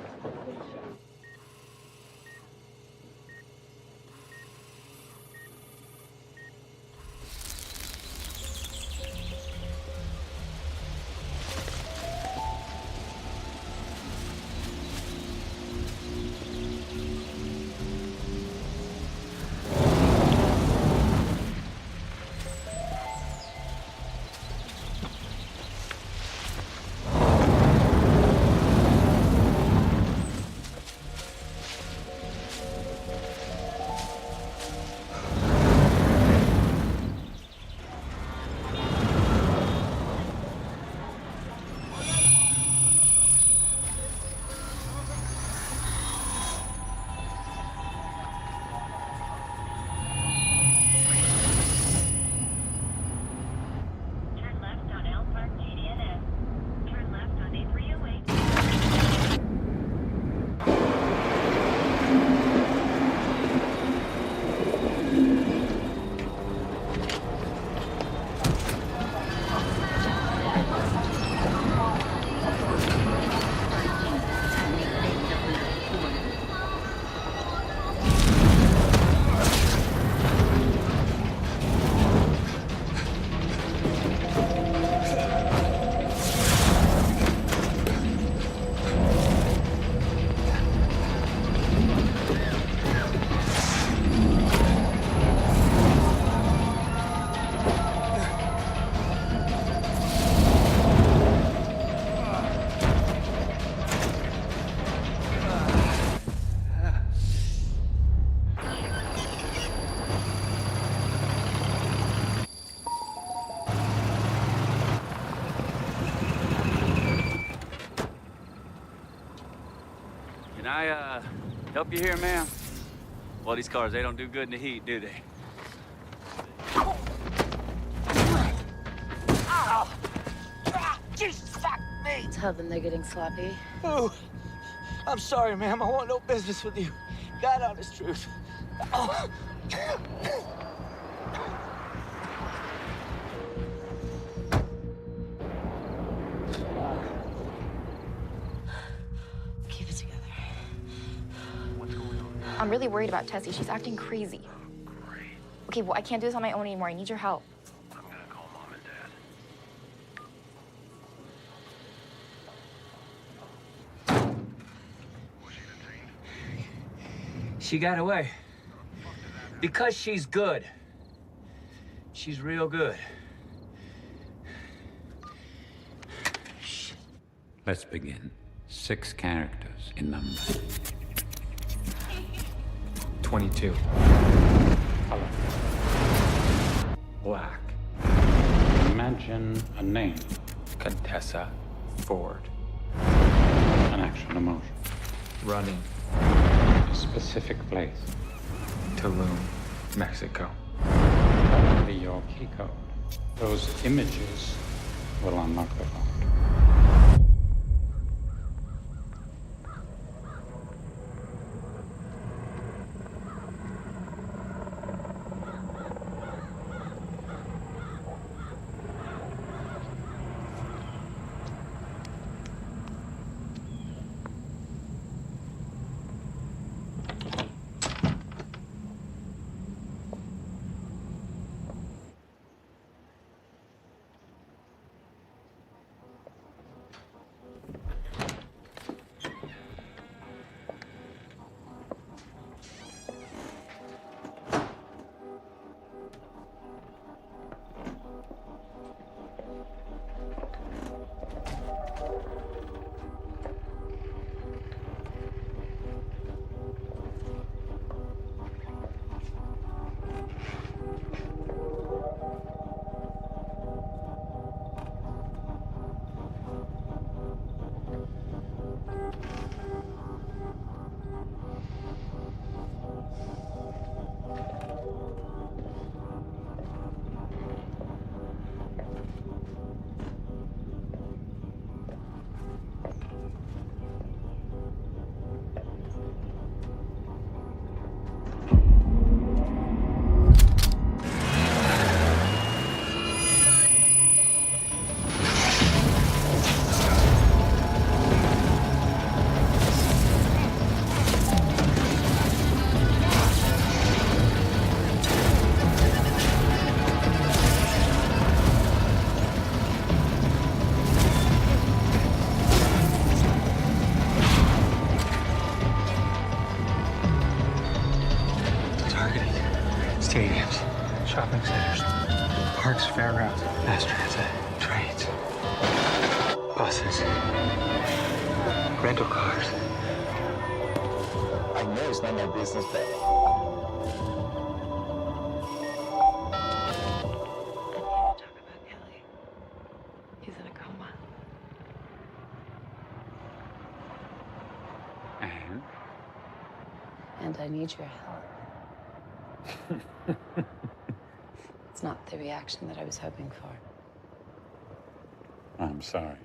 D: I, help you here, ma'am? Well, these cars, they don't do good in the heat, do they?
S: Jesus, fuck me!
L: Tell them they're getting sloppy.
S: Oh, I'm sorry, ma'am. I want no business with you. God honest truth. Oh.
L: Keep it together.
M: I'm really worried about Tessie. She's acting crazy. Okay, well, I can't do this on my own anymore. I need your help.
S: She got away. Because she's good. She's real good.
A: Let's begin. 6 characters in number.
I: 22.
A: Color.
I: Black.
A: Imagine a name.
I: Contessa Ford.
A: An action emotion.
I: Running.
A: A specific place.
I: Tulum, Mexico.
A: That will be your key code. Those images will unlock the vault.
I: Stadiums, shopping centers, parks, fairgrounds, mass transit, trains, buses, rental cars.
S: I know it's not my business, but...
L: He's in a coma. And I need your help. It's not the reaction that I was hoping for.
A: I'm sorry.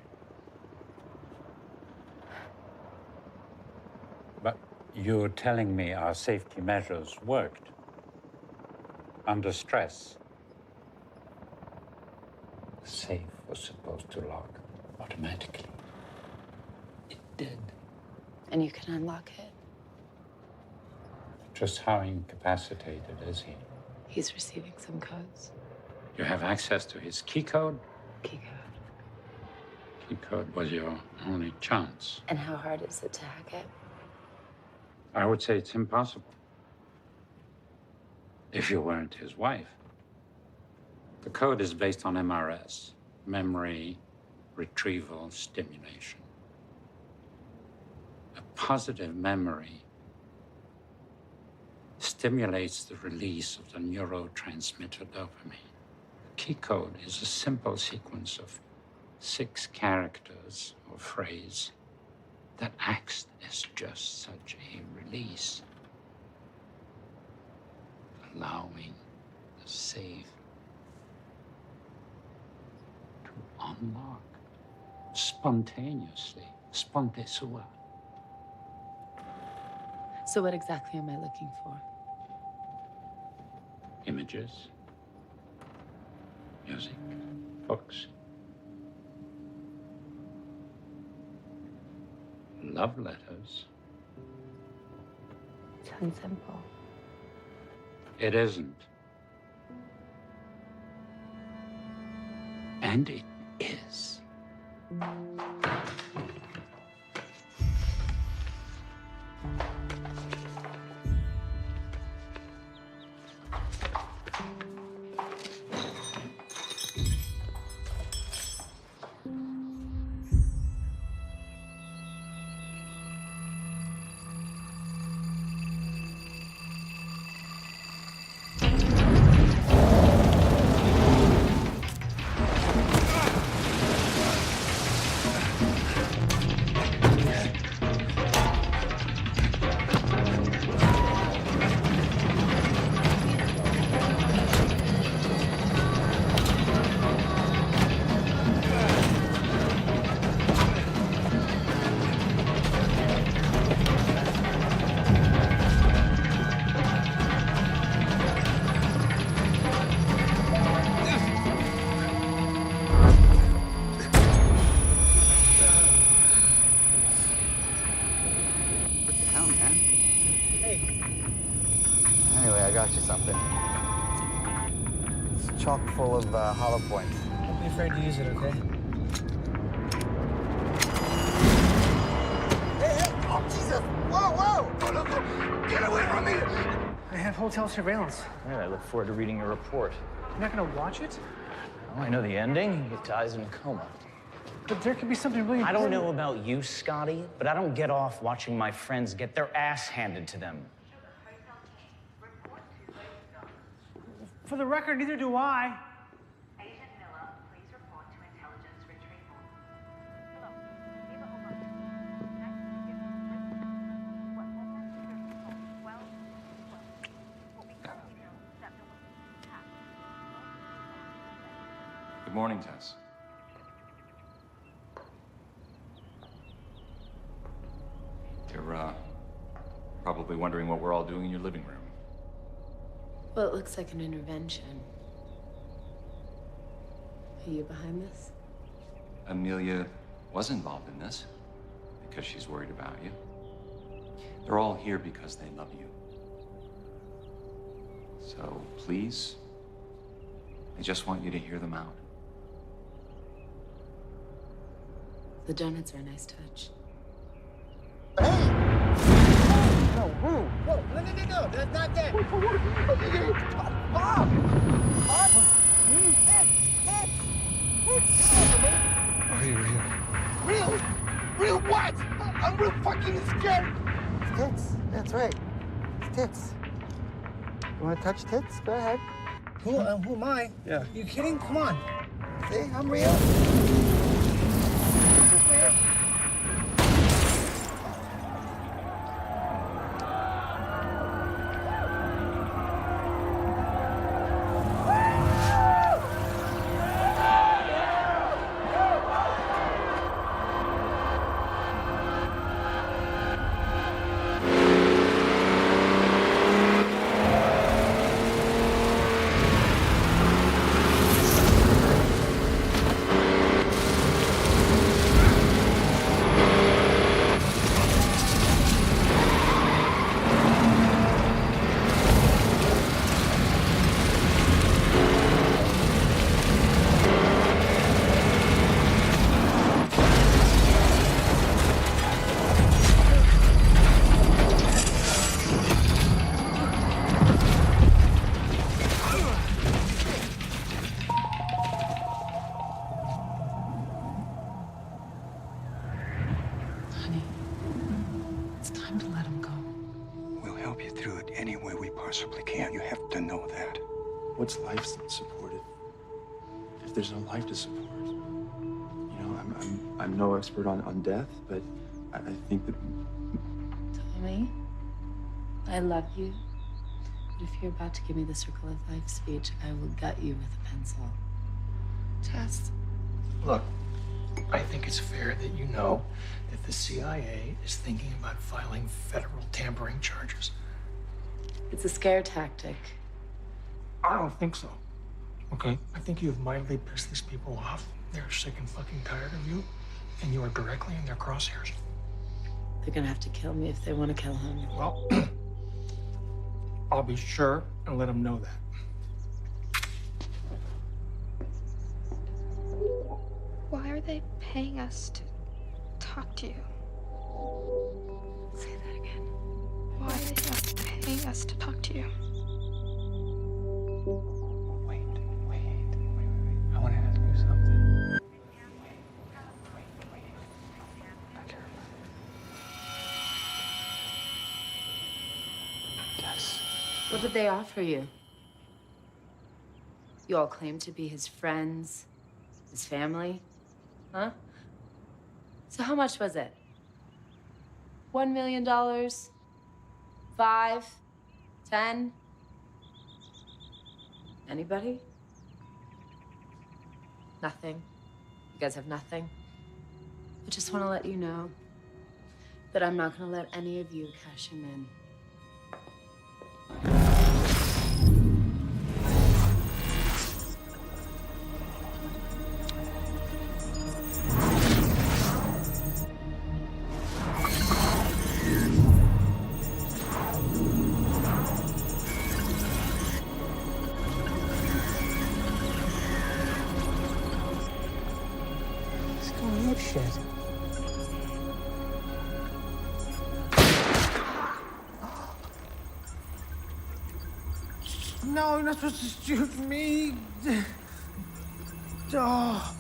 A: But you're telling me our safety measures worked under stress. The safe was supposed to lock automatically. It did.
L: And you can unlock it.
A: Just how incapacitated is he?
L: He's receiving some codes.
A: You have access to his key code?
L: Key code.
A: Key code was your only chance.
L: And how hard is it to hack it?
A: I would say it's impossible. If you weren't his wife. The code is based on MRS, memory retrieval stimulation. A positive memory stimulates the release of the neurotransmitter dopamine. Key code is a simple sequence of 6 characters or phrase that acts as just such a release, allowing the safe to unlock spontaneously, sponte sua.
L: So what exactly am I looking for?
A: Images, music, books, love letters.
L: Sounds simple.
A: It isn't. And it is.
E: Anyway, I got you something. It's chock full of hollow points.
B: Don't be afraid to use it, okay?
S: Hey! Oh, Jesus! Whoa, whoa! Oh, look, get away from me!
B: I have hotel surveillance.
K: Yeah, I look forward to reading your report.
B: You're not gonna watch it?
K: Oh, I know the ending. He dies in a coma.
B: But there could be something really
K: I don't
B: important.
K: know about you, Scotty, but I don't get off watching my friends get their ass handed to them.
B: For the record, neither do I.
N: Good morning, Tess. You're, probably wondering what we're all doing in your living room.
L: Well, it looks like an intervention. Are you behind this?
N: Amelia was involved in this because she's worried about you. They're all here because they love you. So, please, I just want you to hear them out.
L: The donuts are a nice touch.
S: No, who? Whoa, no, that's not that. Bob! Bob!
I: Are you real?
S: Real? Real what? I'm real fucking scared.
E: Tits. That's right. It's tits. You want to touch tits? Go ahead.
B: Who am I?
E: Yeah.
B: You kidding? Come on.
E: See, I'm real. This is real.
I: Honey, it's time to let him go. We'll help you through it any way we possibly can. You have to know that.
T: What's life support if there's no life to support? You know, I'm no expert on death, but
Y: I think that...
R: Tommy, I love you. But if you're about to give me the Circle of Life speech, I will gut you with a pencil. Tess.
F: Look, I think it's fair that you know that the CIA is thinking about filing federal tampering charges.
R: It's a scare tactic.
F: I don't think so. Okay? I think you've mildly pissed these people off. They're sick and fucking tired of you, and you are directly in their crosshairs.
R: They're gonna have to kill me if they want to kill him.
F: Well, I'll be sure and let them know that.
Q: Why are they paying us to talk to you?
R: Say that again.
Q: Why are they not paying us to talk to you?
I: Wait. I want to ask you something. Yes.
R: What did they offer you? You all claim to be his friends, his family, huh? So how much was it? $1 million? 5? 10? Anybody? Nothing? You guys have nothing? I just want to let you know that I'm not going to let any of you cash him in.
F: He's going ape shit. No, you're not supposed to shoot me. Oh.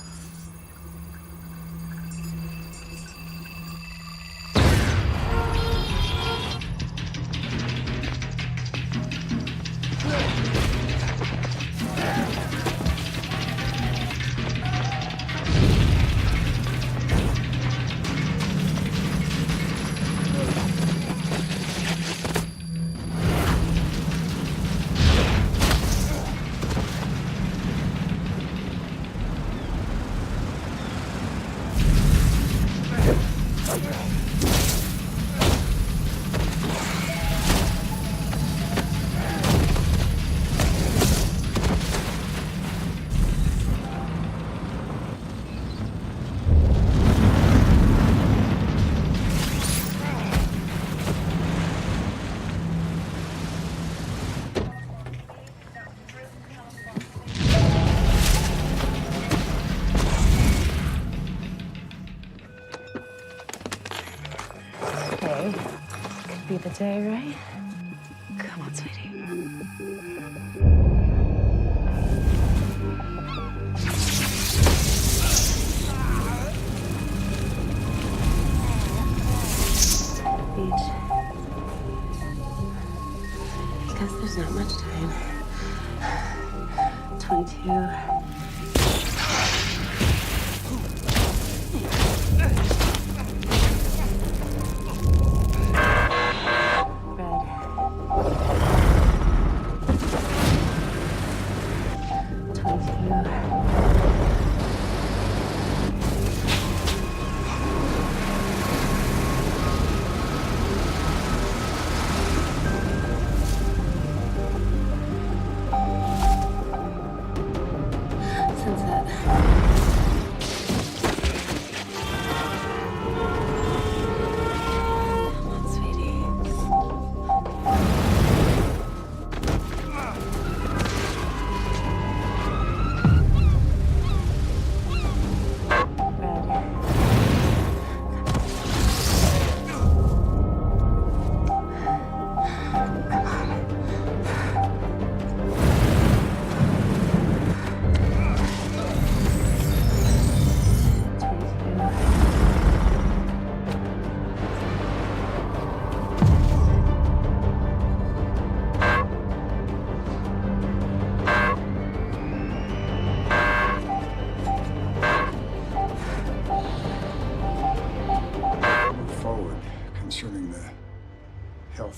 R: Okay. Could be the day, right? Come on, sweetie. Beach. Because there's not much time. 22.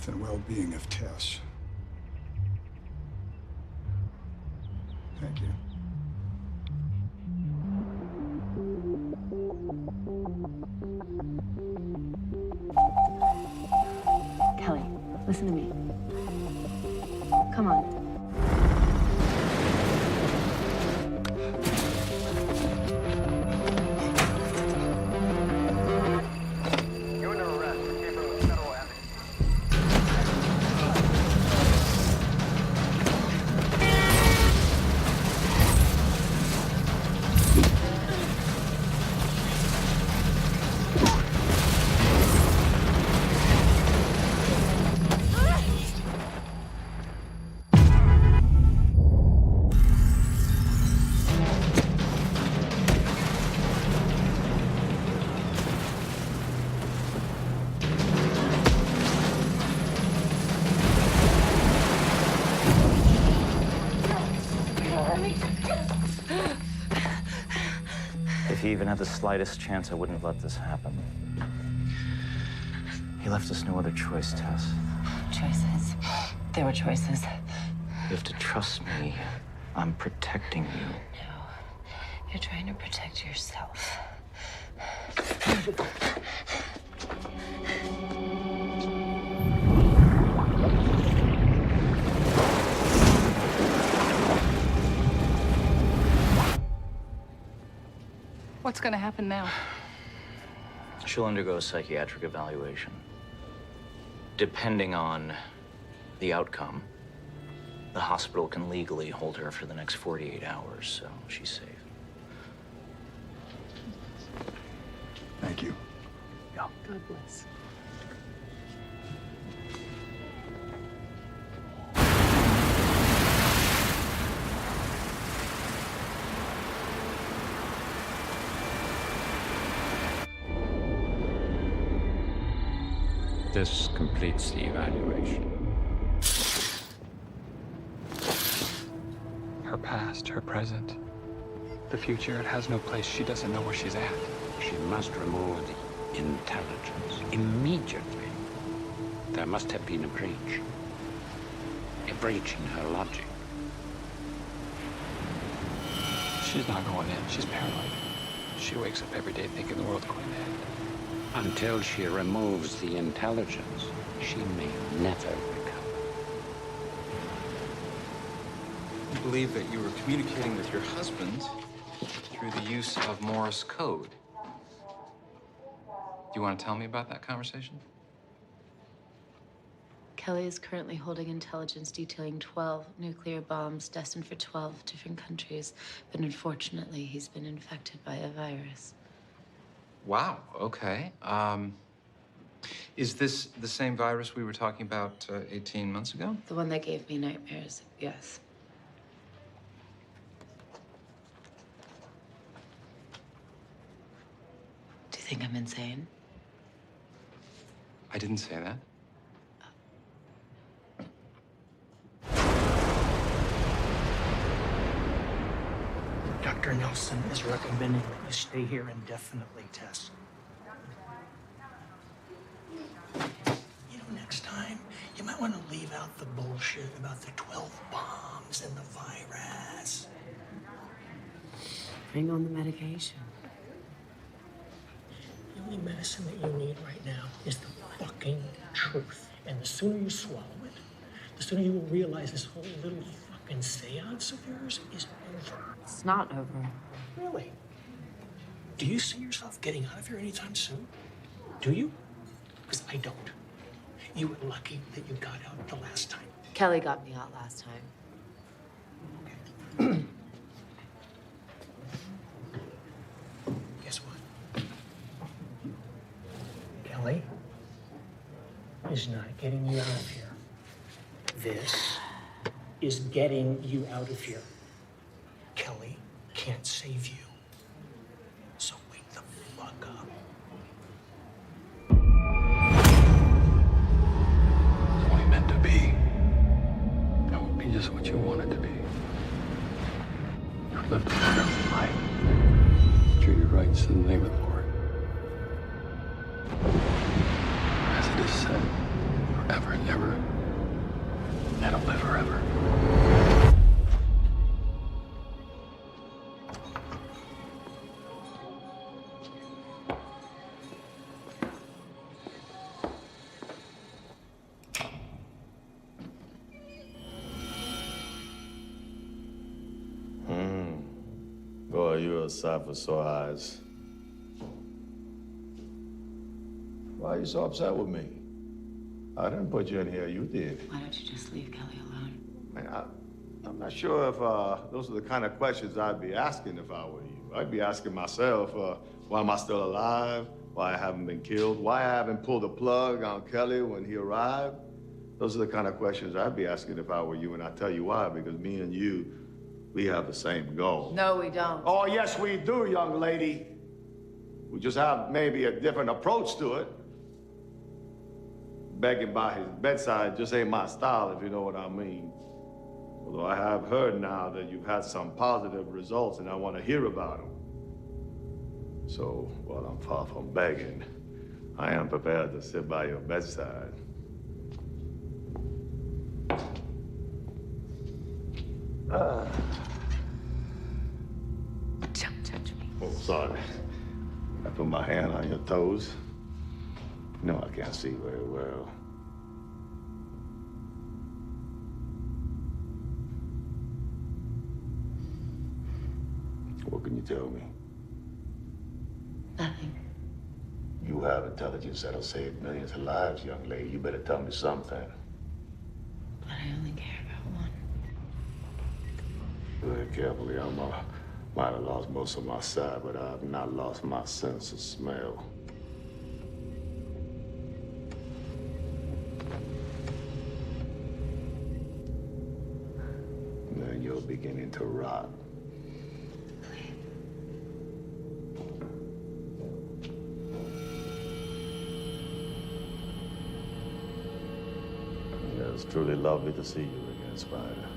V: and well-being of Tess. Thank you.
R: Kelly, listen to me. Come on.
C: If he even had the slightest chance, I wouldn't have let this happen. He left us no other choice, Tess.
R: Choices. There were choices.
C: You have to trust me. I'm protecting you.
R: No. You're trying to protect yourself.
H: What's gonna happen now?
C: She'll undergo a psychiatric evaluation. Depending on the outcome, the hospital can legally hold her for the next 48 hours, so she's safe.
V: Thank you.
C: Yeah.
R: God bless.
A: This completes the evaluation.
I: Her past, her present, the future, it has no place. She doesn't know where she's at.
A: She must remove the intelligence immediately. There must have been a breach. A breach in her logic.
I: She's not going in. She's paranoid. She wakes up every day thinking the world's going to end.
A: Until she removes the intelligence, she may never recover.
N: You believe that you were communicating with your husband through the use of Morse code. Do you want to tell me about that conversation?
R: Kelly is currently holding intelligence detailing 12 nuclear bombs destined for 12 different countries, but unfortunately, he's been infected by a virus.
N: Wow, okay. Is this the same virus we were talking about 18 months ago?
R: The one that gave me nightmares, yes. Do you think I'm insane?
N: I didn't say that.
F: Dr. Nelson is recommending that you stay here indefinitely, Tess. You know, next time, you might want to leave out the bullshit about the 12 bombs and the virus.
R: Bring on the medication.
F: The only medicine that you need right now is the fucking truth. And the sooner you swallow it, the sooner you will realize this whole little fucking seance of yours is over.
R: It's not over.
F: Really? Do you see yourself getting out of here anytime soon? Do you? Because I don't. You were lucky that you got out the last time.
R: Kelly got me out last time.
F: Guess what? Kelly is not getting you out of here. This is getting you out of here. Kelly can't save you. So wake the fuck up.
I: It's only meant to be. That would be just what you want it to be. You've lived a wonderful life. Treated rights in the name of the Lord. As it is said, forever and ever
G: Boy, you're a sight for sore eyes. Why are you so upset with me? I didn't put you in here, you did.
R: Why don't you just leave Kelly alone?
G: Man, I'm not sure if those are the kind of questions I'd be asking if I were you. I'd be asking myself, why am I still alive? Why I haven't been killed? Why I haven't pulled the plug on Kelly when he arrived? Those are the kind of questions I'd be asking if I were you, and I tell you why, because me and you, we have the same goal.
R: No, we don't.
G: Oh, yes, we do, young lady. We just have maybe a different approach to it. Begging by his bedside just ain't my style, if you know what I mean. Although I have heard now that you've had some positive results, and I want to hear about them. So, while I'm far from begging, I am prepared to sit by your bedside.
R: Don't touch me.
G: Oh, sorry. I put my hand on your toes. You know I can't see very well. What can you tell me?
R: Nothing.
G: You have intelligence that'll save millions of lives, young lady. You better tell me something.
R: But I only care about one.
G: Very carefully, I might have lost most of my sight, but I have not lost my sense of smell. Then you're beginning to rot. Yeah, it's truly lovely to see you again, Spider.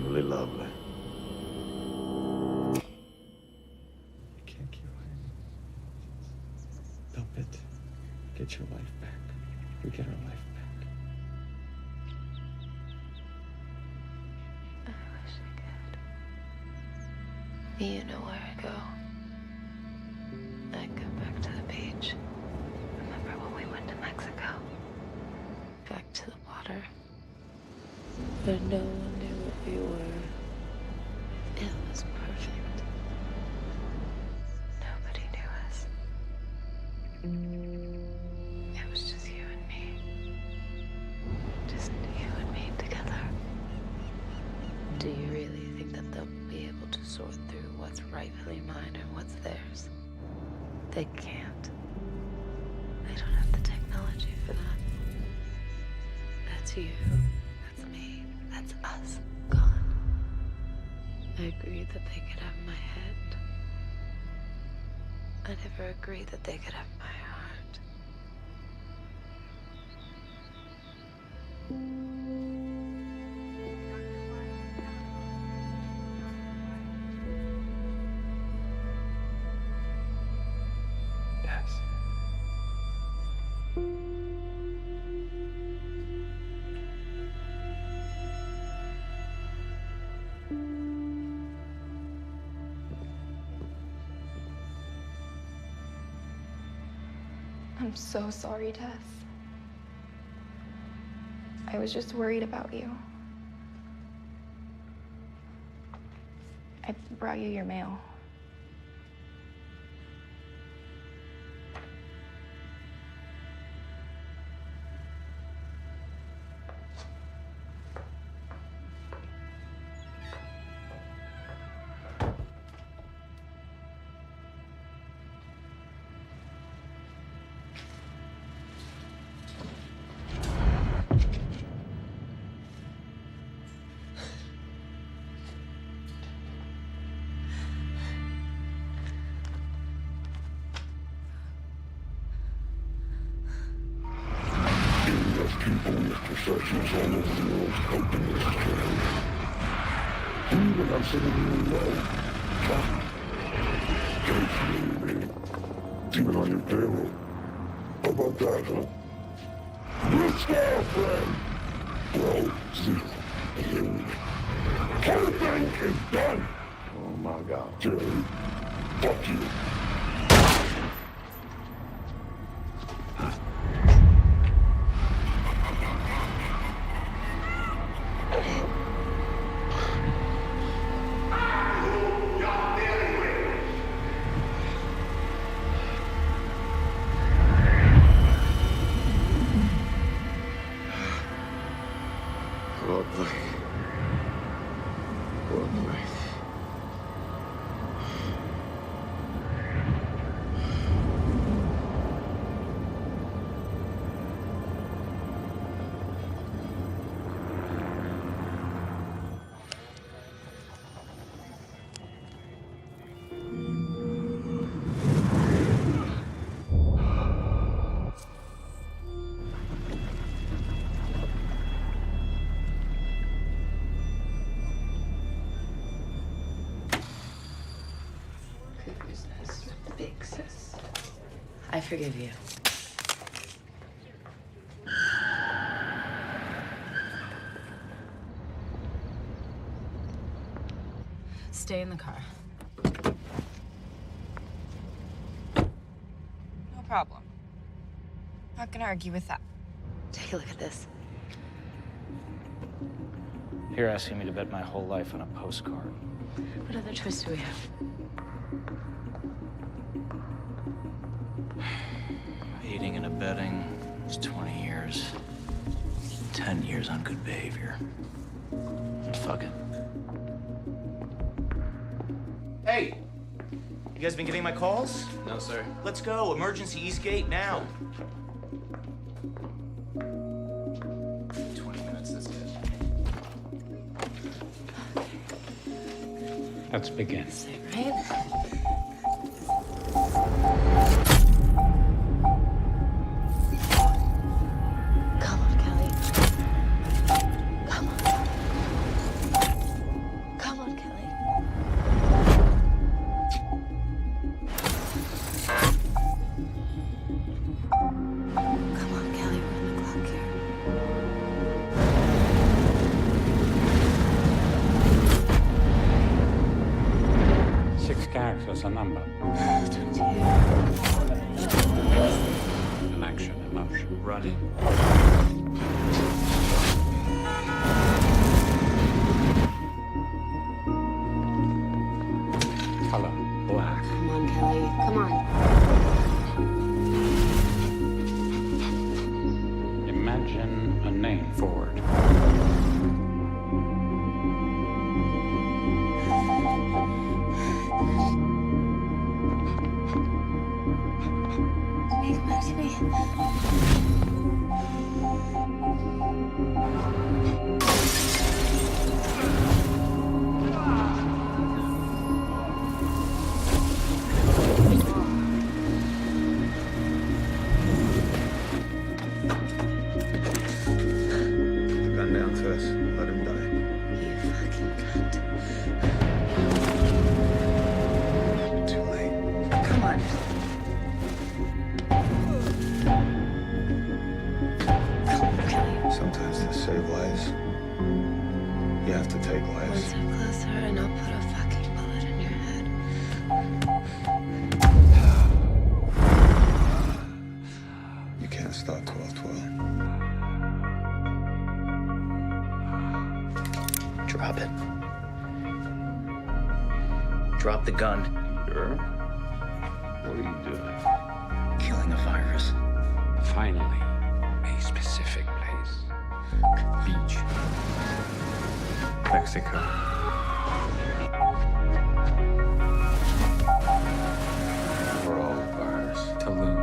G: Really lovely.
I: You can't keep hiding. Dump it. Get your life back. We get our life back.
M: I wish I could. You know where I go. I go back to the beach. Remember when we went to Mexico? Back to the water. But no one knew what we were. It was perfect. Nobody knew us. It was just you and me. Just you and me together. Do you really think that they'll be able to sort through what's rightfully mine and what's theirs? They can't. They don't have the technology for that. That's you. That's me. That's us. Gone. I agreed that they could have my head. I never agreed that they could have my heart.
I: Yes.
M: I'm so sorry, Tess. I was just worried about you. I brought you your mail.
V: People with perceptions all over the world helping this trade. Even I'm sitting here alone. Even on your payroll. How about that, huh? Let's go, friend! Well, zero. Everything is done!
G: Oh my God.
V: Jerry, fuck you.
R: Big sis. I forgive you. Stay in the car.
M: No problem. Not gonna argue with that.
R: Take a look at this.
K: You're asking me to bet my whole life on a postcard.
R: What other choice do we have?
C: Aiding and abetting is 20 years. 10 years on good behavior. Fuck it.
K: Hey! You guys been getting my calls?
C: No, sir.
K: Let's go. Emergency East Gate now.
C: 20 minutes, that's it.
A: Let's begin.
R: Right? Come on, Kelly. Come on. Come on, Kelly. Come on, Kelly. We're on the clock here.
A: 6 characters, a number.
R: 22.
A: An action, emotion.
C: Running.
A: Color, black.
R: Come on, Kelly. Come on.
A: Imagine a name.
C: Forward.
R: Come back to me.
Y: Gun down first. Let him die.
R: You fucking cunt.
Y: Too late.
R: Come on.
Y: Sometimes to save lives, you have to take
R: One
Y: lives.
R: step closer and I'll put a fucking bullet in your head.
Y: You can't start 12-12.
K: Drop it. Drop the gun.
J: Sure. What are you doing?
K: Killing a virus.
A: Finally, a specific place.
C: Beach. Mexico.
Y: We're all a virus.
C: Tulum.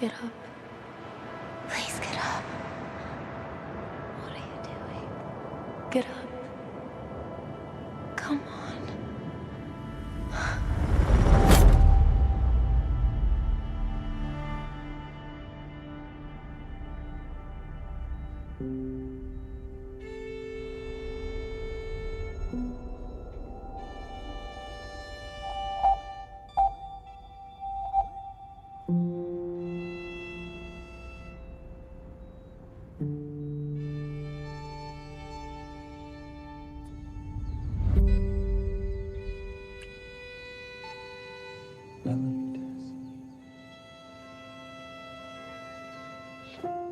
R: Get up. Please get up. What are you doing? Get up. Come on.
I: I love you, Tess.